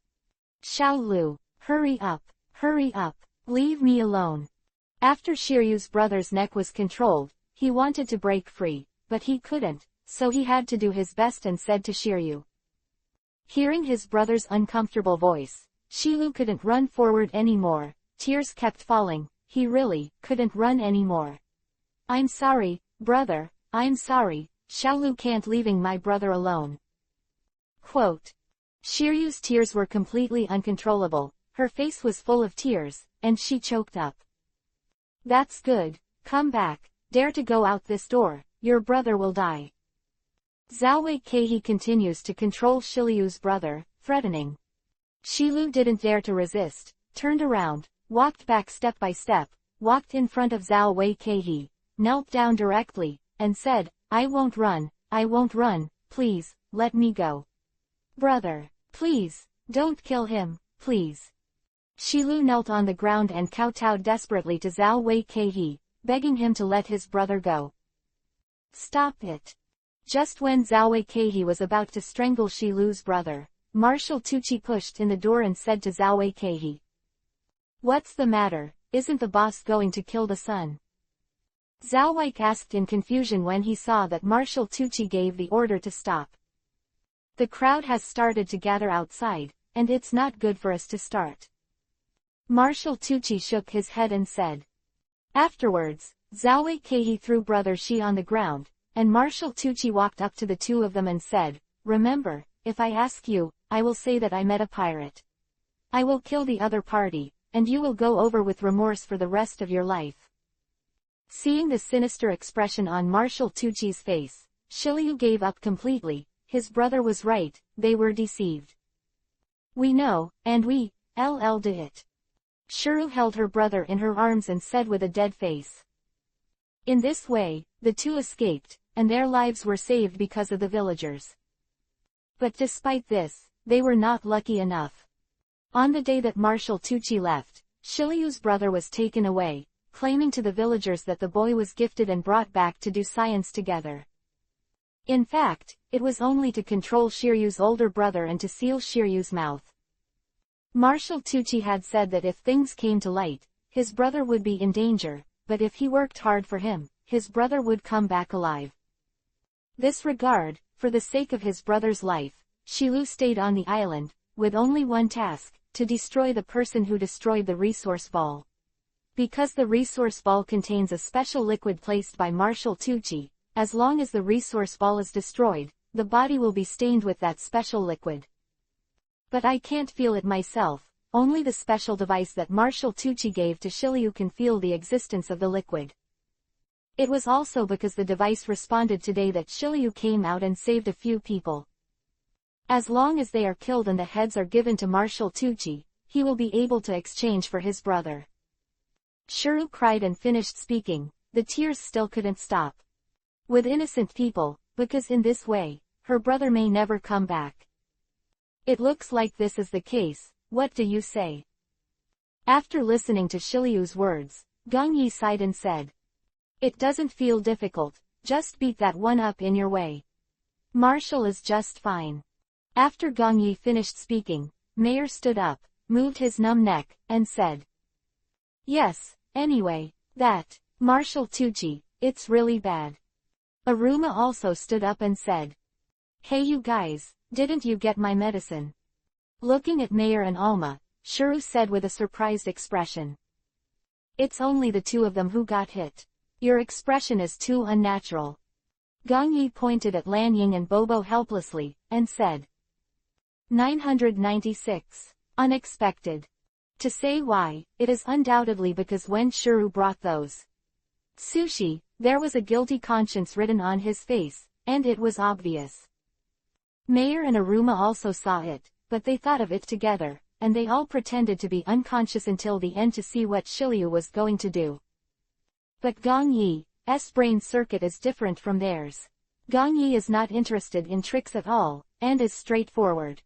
"Xiaolu, hurry up, leave me alone." After Shiryu's brother's neck was controlled, he wanted to break free, but he couldn't, so he had to do his best and said to Shiryu. Hearing his brother's uncomfortable voice, Shiryu couldn't run forward anymore. Tears kept falling. He really couldn't run anymore. "I'm sorry, brother, I'm sorry. Xiaolu can't leaving my brother alone." Quote. Shiryu's tears were completely uncontrollable. Her face was full of tears, and she choked up. "That's good. Come back. Dare to go out this door, your brother will die." Zhao Keihi continues to control Shiryu's brother, threatening. Shilu didn't dare to resist, turned around, walked back step by step, walked in front of Zhao Wei Keihi, knelt down directly, and said, I won't run, please, let me go. Brother, please, don't kill him, please. Shilu knelt on the ground and kowtowed desperately to Zhao Wei Keihi, begging him to let his brother go. Stop it. Just when Zhao Wei Keihi was about to strangle Shilu's brother, Marshal Tucci pushed in the door and said to Zhao Wei Keihi, What's the matter, isn't the boss going to kill the son? Zhao Wei asked in confusion when he saw that Marshal Tucci gave the order to stop. The crowd has started to gather outside, and it's not good for us to start. Marshal Tucci shook his head and said. Afterwards, Zhao Wei Keihi threw Brother Shi on the ground, and Marshal Tucci walked up to the two of them and said, Remember, if I ask you, I will say that I met a pirate. I will kill the other party, and you will go over with remorse for the rest of your life. Seeing the sinister expression on Marshal Tucci's face, Shiryu gave up completely. His brother was right, they were deceived. We know, and we, did it. Shiryu held her brother in her arms and said with a dead face. In this way, the two escaped, and their lives were saved because of the villagers. But despite this, they were not lucky enough. On the day that Marshal Tucci left, Shiryu's brother was taken away, claiming to the villagers that the boy was gifted and brought back to do science together. In fact, it was only to control Shiryu's older brother and to seal Shiryu's mouth. Marshal Tucci had said that if things came to light, his brother would be in danger, but if he worked hard for him, his brother would come back alive. This regard, for the sake of his brother's life, Shilu stayed on the island, with only one task, to destroy the person who destroyed the resource ball. Because the resource ball contains a special liquid placed by Marshal Tucci, as long as the resource ball is destroyed, the body will be stained with that special liquid. But I can't feel it myself, only the special device that Marshal Tucci gave to Shiryu can feel the existence of the liquid. It was also because the device responded today that Shiryu came out and saved a few people. As long as they are killed and the heads are given to Marshal Tucci, he will be able to exchange for his brother. Shiryu cried and finished speaking, the tears still couldn't stop. With innocent people, because in this way, her brother may never come back. It looks like this is the case, what do you say? After listening to Shiryu's words, Gong Yi sighed and said. It doesn't feel difficult, just beat that one up in your way. Marshal is just fine. After Gong Yi finished speaking, Mayor stood up, moved his numb neck, and said. Yes, anyway, that, Marshal Tucci, it's really bad. Aruma also stood up and said. Hey you guys, didn't you get my medicine? Looking at Mayor and Alma, Shiryu said with a surprised expression. It's only the two of them who got hit. Your expression is too unnatural. Gong Yi pointed at Lan Ying and Bobo helplessly, and said. 996. Unexpected. To say why, it is undoubtedly because when Shiryu brought those sushi, there was a guilty conscience written on his face, and it was obvious. Mayor and Aruma also saw it, but they thought of it together, and they all pretended to be unconscious until the end to see what Shiryu was going to do. But Gong Yi's brain circuit is different from theirs. Gong Yi is not interested in tricks at all, and is straightforward.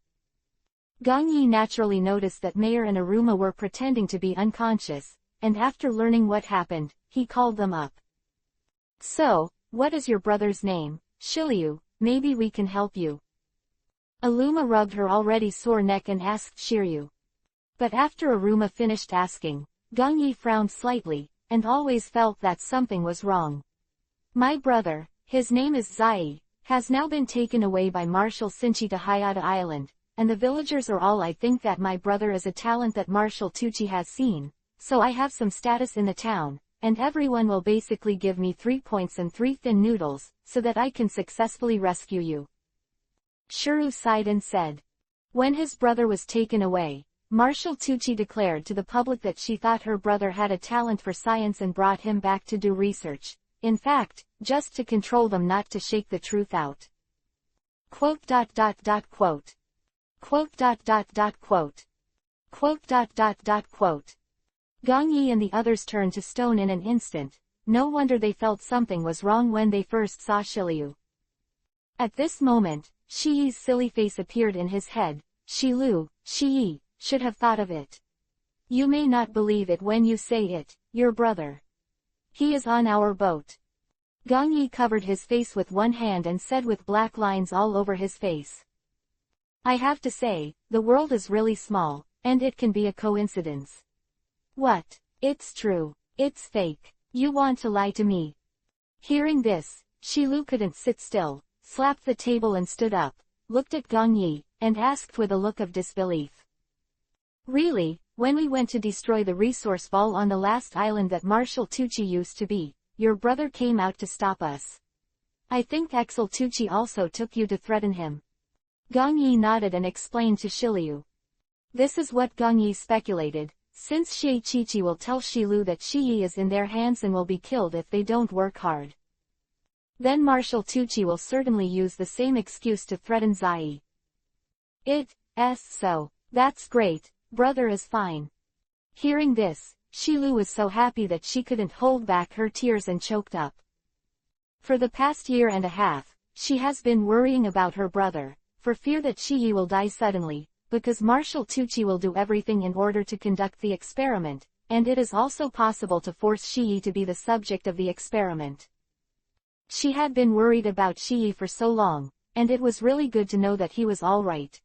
Gong Yi naturally noticed that Mayor and Aruma were pretending to be unconscious, and after learning what happened, he called them up. So, what is your brother's name, Shiryu? Maybe we can help you. Aruma rubbed her already sore neck and asked Shiryu. But after Aruma finished asking, Gong Yi frowned slightly, and always felt that something was wrong. My brother, his name is Zai, has now been taken away by Marshal Sinchi to Hayata Island, and the villagers are all I think that my brother is a talent that Marshal Tucci has seen, so I have some status in the town, and everyone will basically give me 3 points and 3 thin noodles, so that I can successfully rescue you. Shiryu sighed and said. When his brother was taken away, Marshal Tucci declared to the public that she thought her brother had a talent for science and brought him back to do research, in fact, just to control them not to shake the truth out. Quote. Quote dot dot dot quote. Quote dot dot dot quote. Gong Yi and the others turned to stone in an instant. No wonder they felt something was wrong when they first saw Shiliu. At this moment, Shi Yi's silly face appeared in his head. Shi Yi, should have thought of it. You may not believe it when you say it, your brother. He is on our boat. Gong Yi covered his face with one hand and said with black lines all over his face. I have to say, the world is really small, and it can be a coincidence. What? It's true. It's fake. You want to lie to me. Hearing this, Shilu couldn't sit still, slapped the table and stood up, looked at Gong Yi, and asked with a look of disbelief. Really, when we went to destroy the resource ball on the last island that Marshal Tucci used to be, your brother came out to stop us. I think Excel Tucci also took you to threaten him. Gong Yi nodded and explained to Shiliu. This is what Gong Yi speculated, since Xie Qiqi will tell Shilu that Shi Yi is in their hands and will be killed if they don't work hard. Then Marshal Tucci will certainly use the same excuse to threaten Zai. So. That's great, brother is fine. Hearing this, Shilu was so happy that she couldn't hold back her tears and choked up. For the past year and a half, she has been worrying about her brother, for fear that Shi Yi will die suddenly, because Marshal Tucci will do everything in order to conduct the experiment, and it is also possible to force Shi Yi to be the subject of the experiment. She had been worried about Shi Yi for so long, and it was really good to know that he was all right.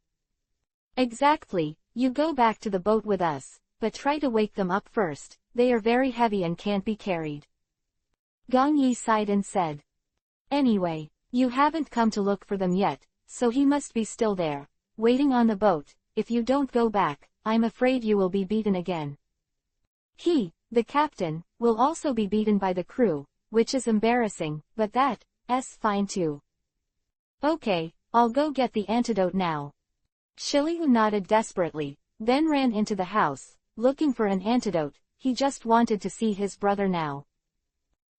Exactly, you go back to the boat with us, but try to wake them up first, they are very heavy and can't be carried. Gong Yi sighed and said. Anyway, you haven't come to look for them yet, so he must be still there, waiting on the boat. If you don't go back, I'm afraid you will be beaten again. He, the captain, will also be beaten by the crew, which is embarrassing, but that's fine too. Okay, I'll go get the antidote now. Shiliu nodded desperately, then ran into the house, looking for an antidote. He just wanted to see his brother now.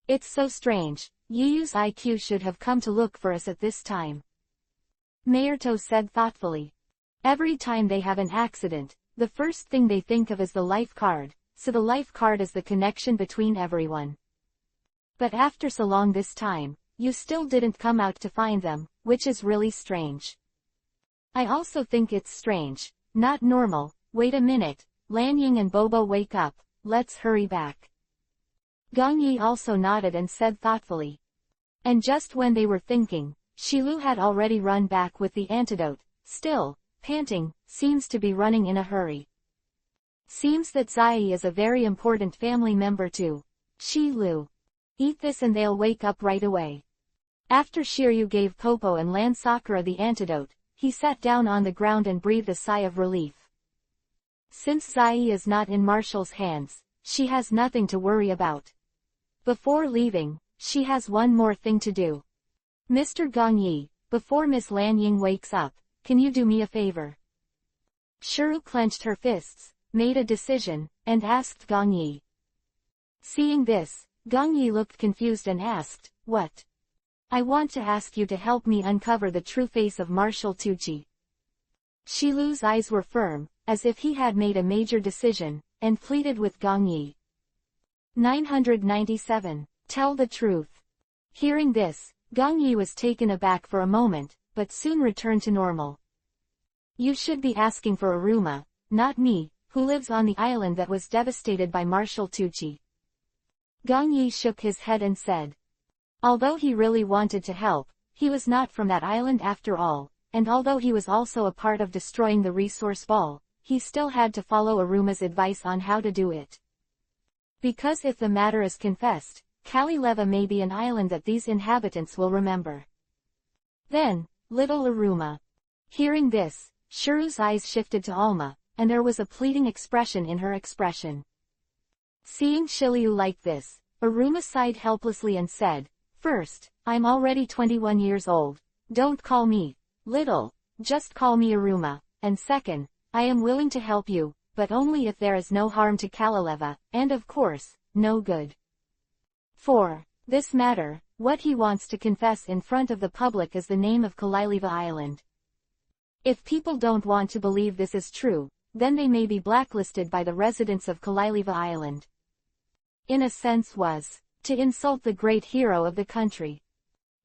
It's so strange, Yiyu's IQ should have come to look for us at this time. Mayerto said thoughtfully. Every time they have an accident, the first thing they think of is the life card, so the life card is the connection between everyone. But after so long this time, you still didn't come out to find them, which is really strange. I also think it's strange, not normal. Wait a minute, Lanying and Bobo wake up, let's hurry back. Gong Yi also nodded and said thoughtfully. And just when they were thinking, Shilu had already run back with the antidote, still, panting, seems to be running in a hurry. Seems that Zai is a very important family member too. Shilu. Eat this and they'll wake up right away. After Shiryu gave Popo and Lan Sakura the antidote, he sat down on the ground and breathed a sigh of relief. Since Zai is not in Marshall's hands, she has nothing to worry about. Before leaving, she has one more thing to do. Mr. Gong Yi, before Miss Lanying wakes up, can you do me a favor? Shuru clenched her fists, made a decision, and asked Gong Yi. Seeing this, Gong Yi looked confused and asked, What? I want to ask you to help me uncover the true face of Marshal Tucci. Shilu's eyes were firm, as if he had made a major decision, and pleaded with Gong Yi. 997. Tell the truth. Hearing this, Gong Yi was taken aback for a moment, but soon returned to normal. You should be asking for Aruma, not me, who lives on the island that was devastated by Marshal Tucci. Gong Yi shook his head and said. Although he really wanted to help, he was not from that island after all, and although he was also a part of destroying the resource ball, he still had to follow Aruma's advice on how to do it. Because if the matter is confessed, Kalileva may be an island that these inhabitants will remember. Then, little Aruma. Hearing this, Shuru's eyes shifted to Alma, and there was a pleading expression in her expression. Seeing Shiliu like this, Aruma sighed helplessly and said, First, I'm already 21 years old. Don't call me little, just call me Aruma, and second, I am willing to help you, but only if there is no harm to Kalileva, and of course, no good. For this matter, what he wants to confess in front of the public is the name of Kalileva Island. If people don't want to believe this is true, then they may be blacklisted by the residents of Kaliliva Island. In a sense was to insult the great hero of the country.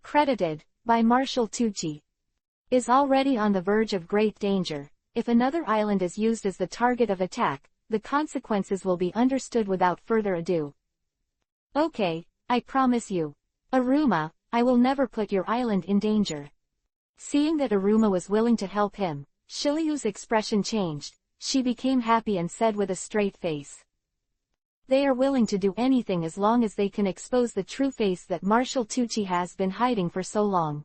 Credited by Marshall Tucci. Is already on the verge of great danger. If another island is used as the target of attack, the consequences will be understood without further ado. Okay, I promise you. Aruma, I will never put your island in danger. Seeing that Aruma was willing to help him, Shiryu's expression changed. She became happy and said with a straight face. They are willing to do anything as long as they can expose the true face that Marshall Tucci has been hiding for so long.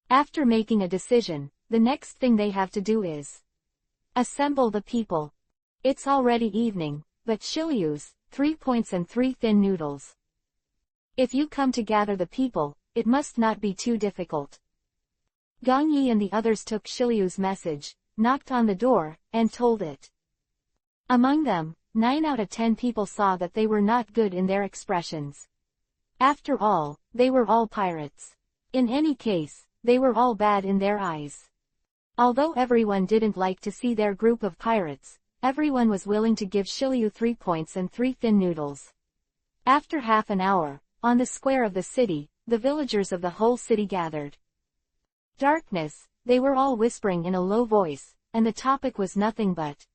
After making a decision, the next thing they have to do is assemble the people. It's already evening, but Shiryu's 3 points and 3 thin noodles. If you come to gather the people, it must not be too difficult. Gongyi and the others took Shiryu's message, knocked on the door, and told it. Among them, 9 out of 10 people saw that they were not good in their expressions. After all, they were all pirates. In any case, they were all bad in their eyes. Although everyone didn't like to see their group of pirates, everyone was willing to give Shiryu 3 points and 3 thin noodles. After half an hour, on the square of the city, the villagers of the whole city gathered. Darkness, they were all whispering in a low voice, and the topic was nothing but.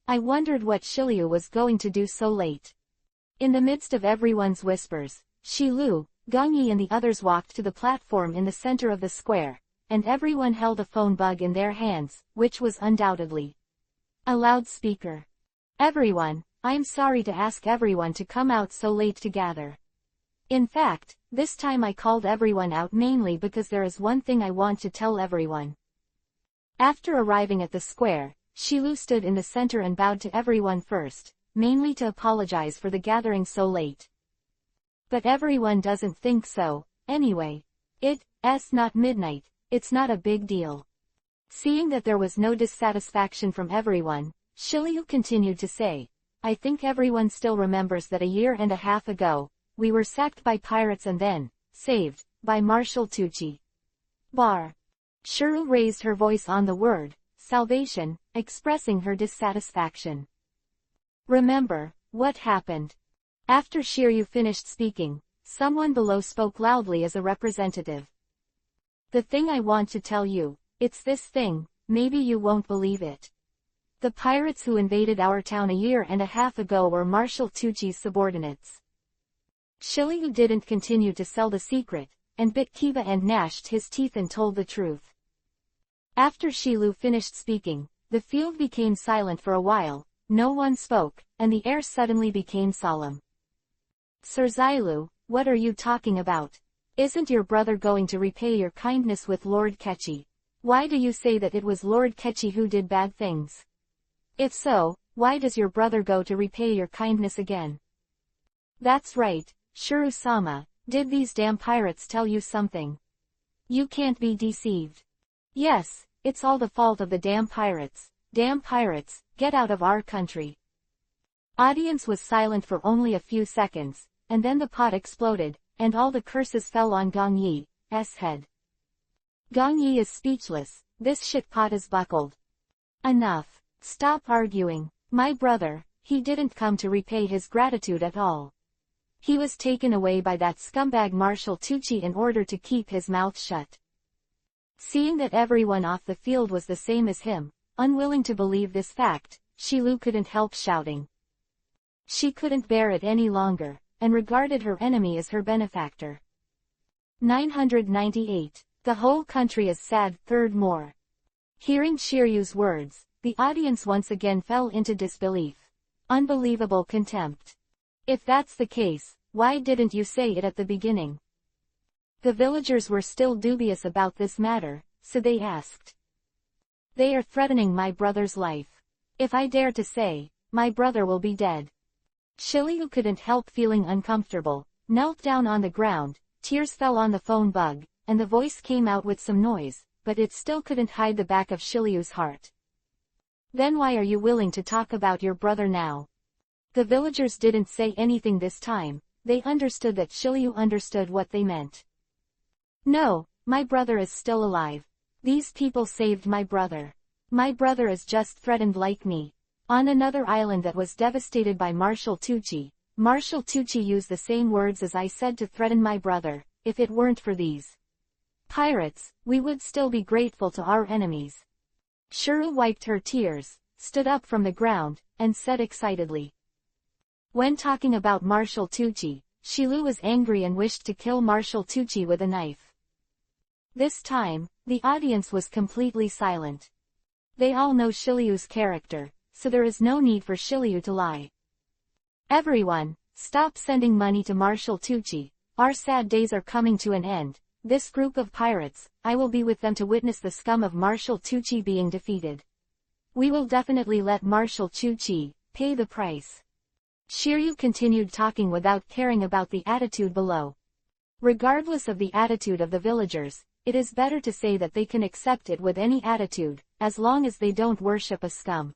I wondered what Shiryu was going to do so late. In the midst of everyone's whispers, Shilu, Gongyi and the others walked to the platform in the center of the square, and everyone held a phone bug in their hands, which was undoubtedly a loudspeaker. Everyone, I'm sorry to ask everyone to come out so late to gather. In fact, this time I called everyone out mainly because there is one thing I want to tell everyone. After arriving at the square, Shilu stood in the center and bowed to everyone first, mainly to apologize for the gathering so late. But everyone doesn't think so, anyway. It's not midnight, it's not a big deal. Seeing that there was no dissatisfaction from everyone, Shiryu continued to say, I think everyone still remembers that a year and a half ago, we were sacked by pirates and then, saved, by Marshall Tucci. Shiryu raised her voice on the word, salvation, expressing her dissatisfaction. Remember, what happened? After Shiryu finished speaking, someone below spoke loudly as a representative. The thing I want to tell you, it's this thing, maybe you won't believe it. The pirates who invaded our town a year and a half ago were Marshall Tucci's subordinates. Shiryu didn't continue to sell the secret, and bit Kiba and gnashed his teeth and told the truth. After Shiryu finished speaking, the field became silent for a while, no one spoke, and the air suddenly became solemn. Sir Xilu, what are you talking about? Isn't your brother going to repay your kindness with Lord Kechi? Why do you say that it was Lord Kechi who did bad things? If so, why does your brother go to repay your kindness again? That's right, Shiryu-sama, did these damn pirates tell you something? You can't be deceived. Yes, it's all the fault of the damn pirates. Damn pirates, get out of our country. Audience was silent for only a few seconds, and then the pot exploded, and all the curses fell on Gongyi's head. Gongyi is speechless, this shit pot is buckled. Enough. Stop arguing. My brother, he didn't come to repay his gratitude at all. He was taken away by that scumbag Marshall Tucci in order to keep his mouth shut. Seeing that everyone off the field was the same as him, unwilling to believe this fact, Shilu couldn't help shouting. She couldn't bear it any longer, and regarded her enemy as her benefactor. 998. The whole country is sad. Third more. Hearing Shiryu's words, the audience once again fell into disbelief. Unbelievable contempt. If that's the case, why didn't you say it at the beginning? The villagers were still dubious about this matter, so they asked. They are threatening my brother's life. If I dare to say, my brother will be dead. Shiryu couldn't help feeling uncomfortable, knelt down on the ground, tears fell on the phone bug, and the voice came out with some noise, but it still couldn't hide the back of Shiryu's heart. Then why are you willing to talk about your brother now? The villagers didn't say anything this time, they understood that Shiryu understood what they meant. No, my brother is still alive. These people saved my brother. My brother is just threatened like me. On another island that was devastated by Marshal Tucci used the same words as I said to threaten my brother. If it weren't for these pirates, we would still be grateful to our enemies. Shuru wiped her tears, stood up from the ground, and said excitedly. When talking about Marshal Tucci, Shilu was angry and wished to kill Marshal Tucci with a knife. This time, the audience was completely silent. They all know Shilyu's character, so there is no need for Shilyu to lie. Everyone, stop sending money to Marshal Tucci. Our sad days are coming to an end. This group of pirates, I will be with them to witness the scum of Marshal Tucci being defeated. We will definitely let Marshal Tucci pay the price. Shiryu continued talking without caring about the attitude below. Regardless of the attitude of the villagers, it is better to say that they can accept it with any attitude, as long as they don't worship a scum.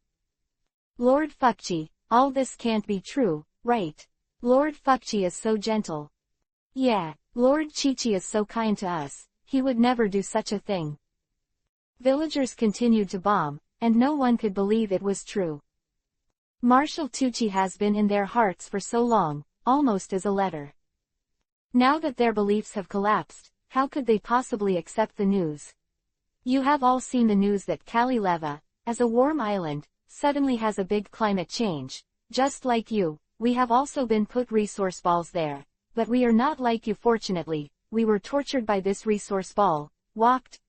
Lord Fuckchi, all this can't be true, right? Lord Fuckchi is so gentle. Yeah, Lord Chi-Chi is so kind to us, he would never do such a thing. Villagers continued to bomb, and no one could believe it was true. Marshal Tucci has been in their hearts for so long, almost as a letter. Now that their beliefs have collapsed, how could they possibly accept the news? You have all seen the news that Kalileva, as a warm island, suddenly has a big climate change. Just like you, we have also been put resource balls there. But we are not like you fortunately, we were tortured by this resource ball, walked,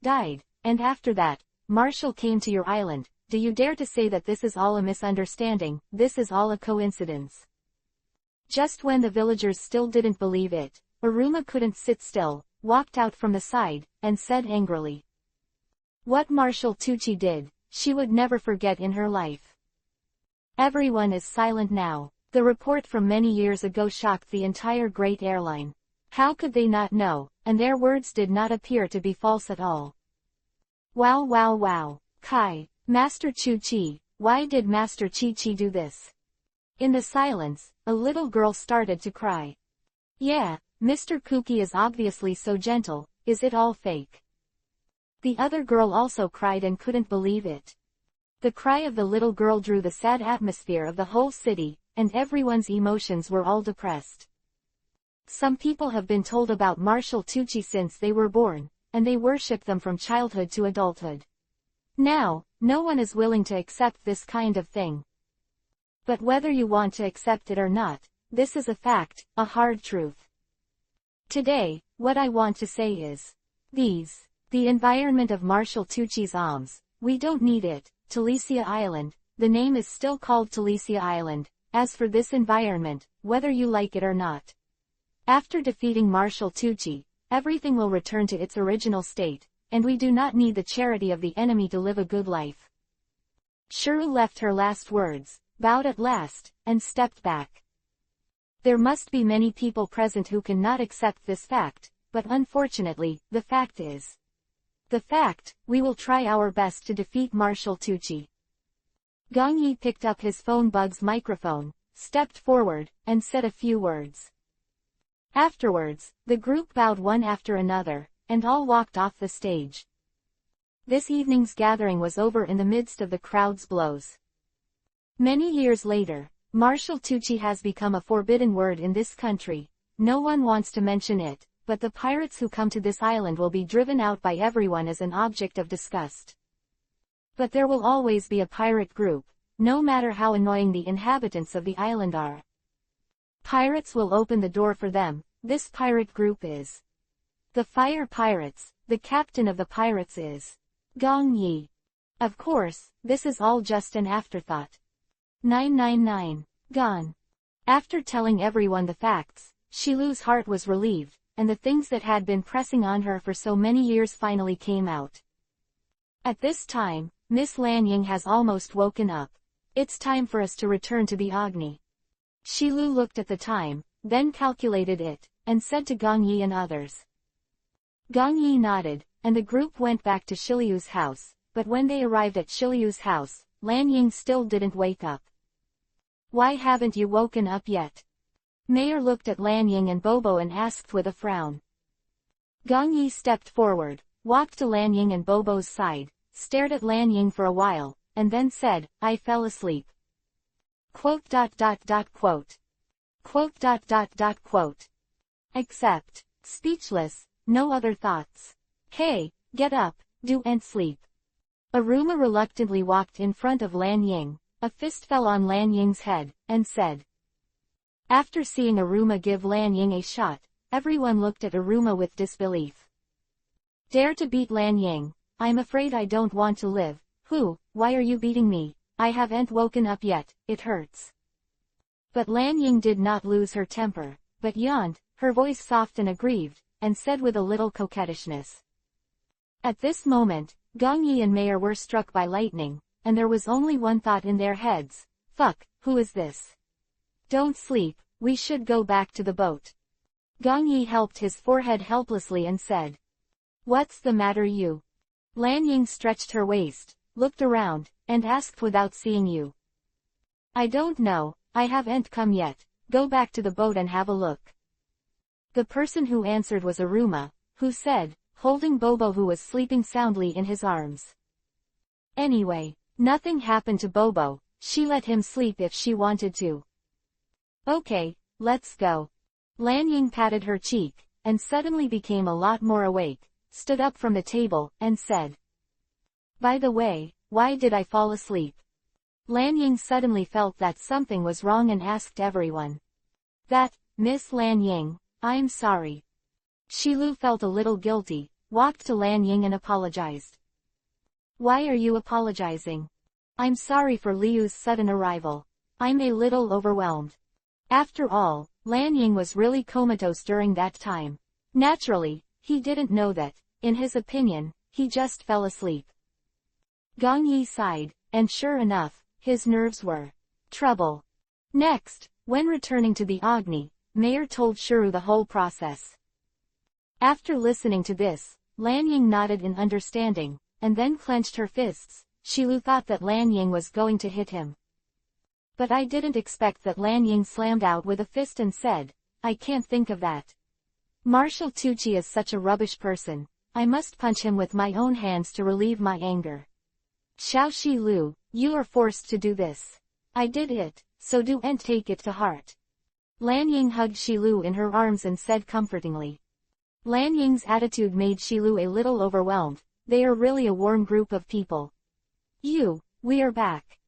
died, and after that, Marshall came to your island. Do you dare to say that this is all a misunderstanding, this is all a coincidence? Just when the villagers still didn't believe it, Aruma couldn't sit still, walked out from the side, and said angrily. What Marshal Tucci did, she would never forget in her life. Everyone is silent now. The report from many years ago shocked the entire great airline. How could they not know, and their words did not appear to be false at all. Wow. Kai, Master Chu-Chi, why did Master Chi-Chi do this? In the silence, a little girl started to cry. Yeah, Mr. Kuki is obviously so gentle, is it all fake? The other girl also cried and couldn't believe it. The cry of the little girl drew the sad atmosphere of the whole city, and everyone's emotions were all depressed. Some people have been told about Marshal Tucci since they were born, and they worship them from childhood to adulthood. Now, no one is willing to accept this kind of thing. But whether you want to accept it or not, this is a fact, a hard truth. Today, what I want to say is, the environment of Marshal Tucci's alms, we don't need it. Telesia Island, the name is still called Telesia Island. As for this environment, whether you like it or not. After defeating Marshal Tucci, everything will return to its original state, and we do not need the charity of the enemy to live a good life. Shuru left her last words, bowed at last, and stepped back. There must be many people present who cannot accept this fact, but unfortunately, the fact is. We will try our best to defeat Marshal Tucci. Gong Yi picked up his phone bug's microphone, stepped forward, and said a few words. Afterwards, the group bowed one after another, and all walked off the stage. This evening's gathering was over in the midst of the crowd's blows. Many years later, Marshal Tucci has become a forbidden word in this country. No one wants to mention it, but the pirates who come to this island will be driven out by everyone as an object of disgust. But there will always be a pirate group, no matter how annoying the inhabitants of the island are. Pirates will open the door for them. This pirate group is the Fire Pirates. The captain of the pirates is Gong Yi. Of course, this is all just an afterthought. 999. Gone. After telling everyone the facts, Shilu's heart was relieved, and the things that had been pressing on her for so many years finally came out. At this time, Miss Lanying has almost woken up. It's time for us to return to the Agni. Shilu looked at the time, then calculated it, and said to Gong Yi and others. Gong Yi nodded, and the group went back to Shilyu's house, but when they arrived at Shilyu's house, Lanying still didn't wake up. Why haven't you woken up yet? Mayor looked at Lanying and Bobo and asked with a frown. Gong Yi stepped forward, walked to Lanying and Bobo's side, stared at Lanying for a while, and then said, "I fell asleep." Quote. Except, speechless, no other thoughts. "Hey, get up, do and sleep." Aruma reluctantly walked in front of Lanying, a fist fell on Lanying's head, and said. After seeing Aruma give Lanying a shot, everyone looked at Aruma with disbelief. "Dare to beat Lanying? I'm afraid I don't want to live." Why are you beating me? I haven't woken up yet, it hurts." But Lanying did not lose her temper, but yawned, her voice soft and aggrieved, and said with a little coquettishness. At this moment, Gongyi and Mayer were struck by lightning, and there was only one thought in their heads. "Fuck, who is this? Don't sleep, we should go back to the boat." Gongyi helped his forehead helplessly and said. "What's the matter you?" Lanying stretched her waist, looked around, and asked without seeing you. "I don't know, I haven't come yet, go back to the boat and have a look." The person who answered was Aruma, who said, holding Bobo who was sleeping soundly in his arms. "Anyway, nothing happened to Bobo, she let him sleep if she wanted to." "Okay, let's go." Lanying patted her cheek, and suddenly became a lot more awake, stood up from the table, and said. "By the way, why did I fall asleep?" Lanying suddenly felt that something was wrong and asked everyone. "That, Miss Lanying, I'm sorry." Shilu felt a little guilty, walked to Lanying and apologized. "Why are you apologizing?" "I'm sorry for Liu's sudden arrival. I'm a little overwhelmed." After all, Lanying was really comatose during that time. Naturally, he didn't know that, in his opinion, he just fell asleep. Gongyi sighed, and sure enough, his nerves were trouble. Next, when returning to the Agni, Mayer told Shuru the whole process. After listening to this, Lanying nodded in understanding, and then clenched her fists. Shilu thought that Lanying was going to hit him. "But I didn't expect that." Lanying slammed out with a fist and said, "I can't think of that. Marshal Tucci is such a rubbish person, I must punch him with my own hands to relieve my anger." "Xiao Shilu, you are forced to do this. I did it, so do and take it to heart." Lanying hugged Shilu in her arms and said comfortingly. Lanying's attitude made Shilu a little overwhelmed. They are really a warm group of people. We are back."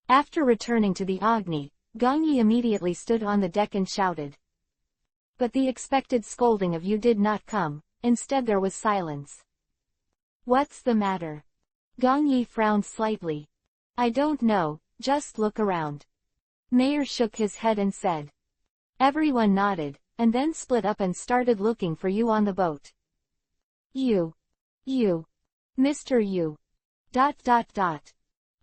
After returning to the Agni, Gongyi immediately stood on the deck and shouted. But the expected scolding of you did not come, instead there was silence. "What's the matter?" Gongyi frowned slightly. "I don't know, just look around." Mayer shook his head and said. Everyone nodded, and then split up and started looking for you on the boat. You. Mr. You. ...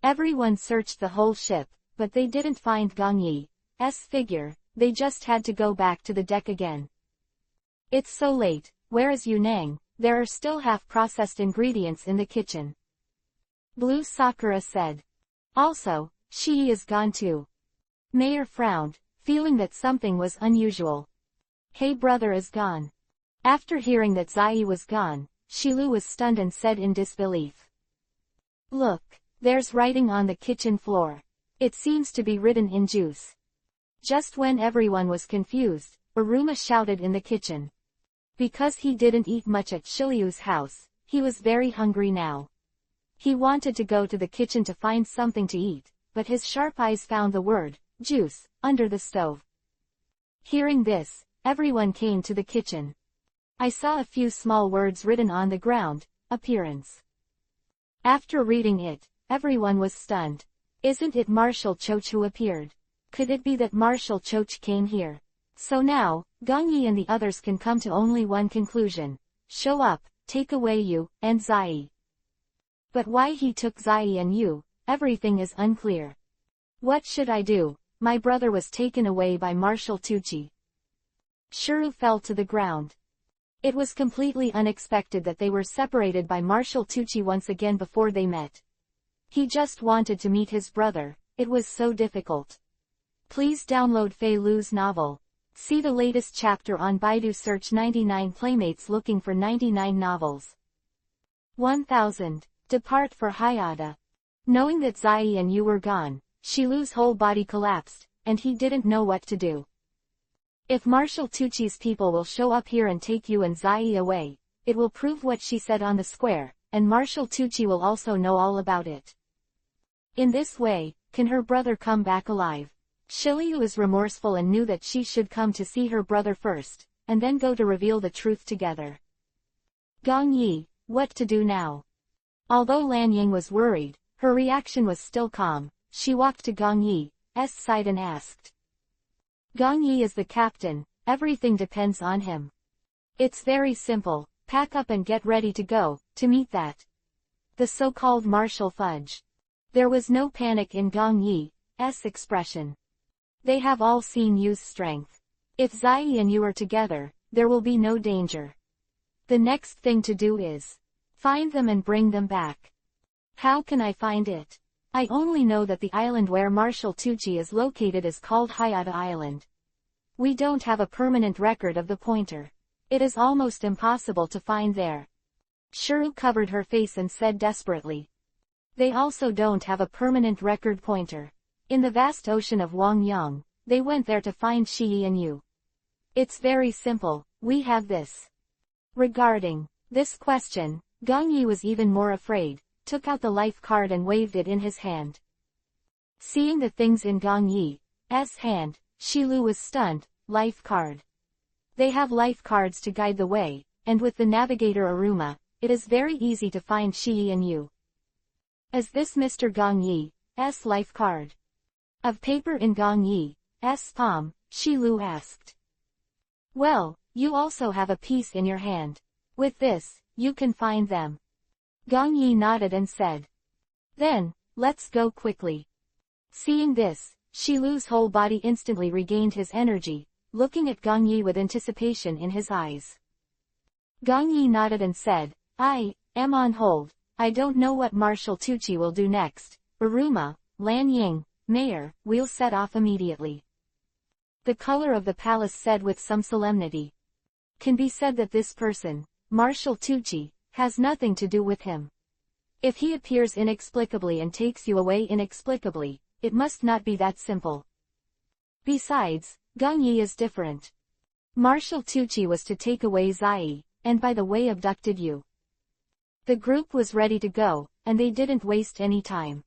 Everyone searched the whole ship, but they didn't find Gongyi's figure. They just had to go back to the deck again. "It's so late, where is Yunang? There are still half-processed ingredients in the kitchen." Blue Sakura said. "Also, Shii is gone too." Mayer frowned, feeling that something was unusual. "Hey, brother is gone." After hearing that Zai was gone, Shilu was stunned and said in disbelief. "Look, there's writing on the kitchen floor. It seems to be written in juice." Just when everyone was confused, Aruma shouted in the kitchen. Because he didn't eat much at Shilyu's house, he was very hungry now. He wanted to go to the kitchen to find something to eat, but his sharp eyes found the word, juice, under the stove. Hearing this, everyone came to the kitchen. I saw a few small words written on the ground, appearance. After reading it, everyone was stunned. Isn't it Marshal Choch who appeared? Could it be that Marshal Choch came here? So now, Gongyi and the others can come to only one conclusion. Show up, take away you, and Zai. But why he took Zai and you, everything is unclear. What should I do? My brother was taken away by Marshal Tucci. Shuru fell to the ground. It was completely unexpected that they were separated by Marshal Tucci once again before they met. He just wanted to meet his brother, it was so difficult. Please download Fei Lu's novel. See the latest chapter on Baidu. Search 99 Playmates looking for 99 novels. 1000. Depart for Hayata. Knowing that Zai and you were gone, Shilu's whole body collapsed, and he didn't know what to do. If Marshal Tucci's people will show up here and take you and Zai away, it will prove what she said on the square, and Marshal Tucci will also know all about it. In this way, can her brother come back alive? Shiryu is remorseful and knew that she should come to see her brother first, and then go to reveal the truth together. Gong Yi, what to do now? Although Lan Ying was worried, her reaction was still calm. She walked to Gong Yi's side and asked. Gong Yi is the captain, everything depends on him. It's very simple, pack up and get ready to go, to meet that. The so-called Marshal Fudge. There was no panic in Gong Yi's expression. They have all seen you's strength. If Zai and you are together, there will be no danger. The next thing to do is find them and bring them back. How can I find it? I only know that the island where Marshal Tucci is located is called Hayata Island. We don't have a permanent record of the pointer. It is almost impossible to find there. Shiryu covered her face and said desperately. They also don't have a permanent record pointer. In the vast ocean of Wangyang, they went there to find Shi and you. It's very simple, we have this. Regarding this question, Gong Yi was even more afraid, took out the life card and waved it in his hand. Seeing the things in Gong Yi's hand, Shilu was stunned. Life card. They have life cards to guide the way, and with the navigator Aruma, it is very easy to find Shi and you. Is this Mr. Gong Yi's life card? Of paper in Gong Yi's palm, Shilu asked. Well, you also have a piece in your hand. With this, you can find them. Gong Yi nodded and said. Then, let's go quickly. Seeing this, Shilu's whole body instantly regained his energy, looking at Gong Yi with anticipation in his eyes. Gong Yi nodded and said, I am on hold. I don't know what Marshal Tucci will do next. Aruma, Lan Ying, Mayor, we'll set off immediately. The color of the palace said with some solemnity. Can be said that this person, Marshal Tucci, has nothing to do with him. If he appears inexplicably and takes you away inexplicably, it must not be that simple. Besides, Gong Yi is different. Marshal Tucci was to take away Zai, and by the way abducted you. The group was ready to go, and they didn't waste any time.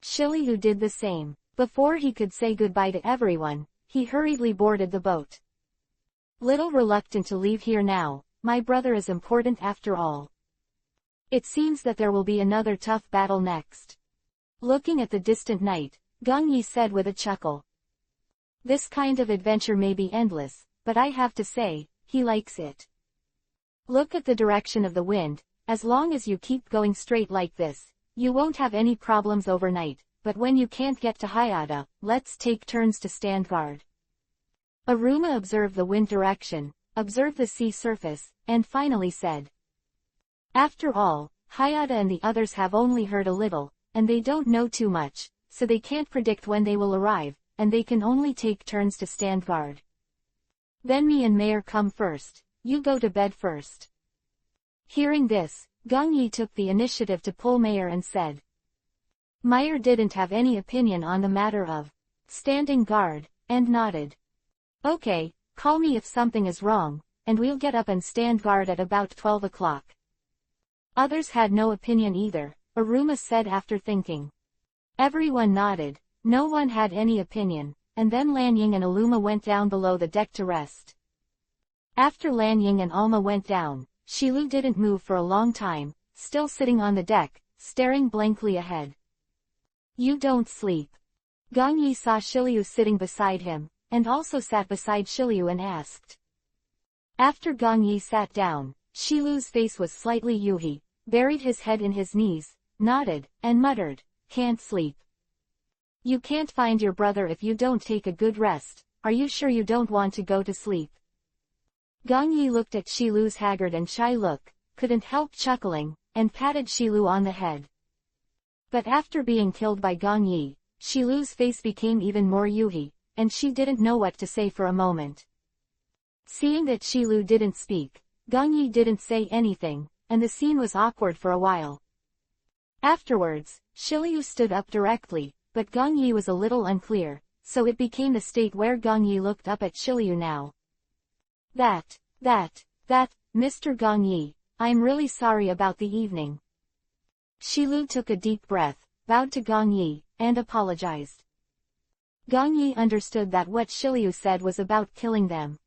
Shiryu did the same. Before he could say goodbye to everyone, he hurriedly boarded the boat. Little reluctant to leave here now, my brother is important after all. It seems that there will be another tough battle next. Looking at the distant night, Gong Yi said with a chuckle. This kind of adventure may be endless, but I have to say, he likes it. Look at the direction of the wind. As long as you keep going straight like this, you won't have any problems overnight, but when you can't get to Hayata, let's take turns to stand guard. Aruma observed the wind direction, observed the sea surface, and finally said. After all, Hayata and the others have only heard a little, and they don't know too much, so they can't predict when they will arrive, and they can only take turns to stand guard. Then me and Mayor come first, you go to bed first. Hearing this, Gong Yi took the initiative to pull Mayor and said. Mayor didn't have any opinion on the matter of standing guard, and nodded. Okay, call me if something is wrong, and we'll get up and stand guard at about 12 o'clock. Others had no opinion either, Aruma said after thinking. Everyone nodded, no one had any opinion, and then Lan Ying and Aluma went down below the deck to rest. After Lan Ying and Alma went down, Shilu didn't move for a long time, still sitting on the deck, staring blankly ahead. You don't sleep. Gong Yi saw Shiryu sitting beside him, and also sat beside Shiryu and asked. After Gong Yi sat down, Shilu's face was slightly yuhi, buried his head in his knees, nodded, and muttered, can't sleep. You can't find your brother if you don't take a good rest. Are you sure you don't want to go to sleep? Gong Yi looked at Shilu's haggard and shy look, couldn't help chuckling, and patted Shilu on the head. But after being killed by Gong Yi, Shilu's face became even more yuhi, and she didn't know what to say for a moment. Seeing that Shilu didn't speak, Gong Yi didn't say anything, and the scene was awkward for a while. Afterwards, Shiliu stood up directly, but Gong Yi was a little unclear, so it became the state where Gong Yi looked up at Shiliu now. That, Mr. Gong Yi, I'm really sorry about the evening. Shiliu took a deep breath, bowed to Gong Yi, and apologized. Gong Yi understood that what Shiliu said was about killing them.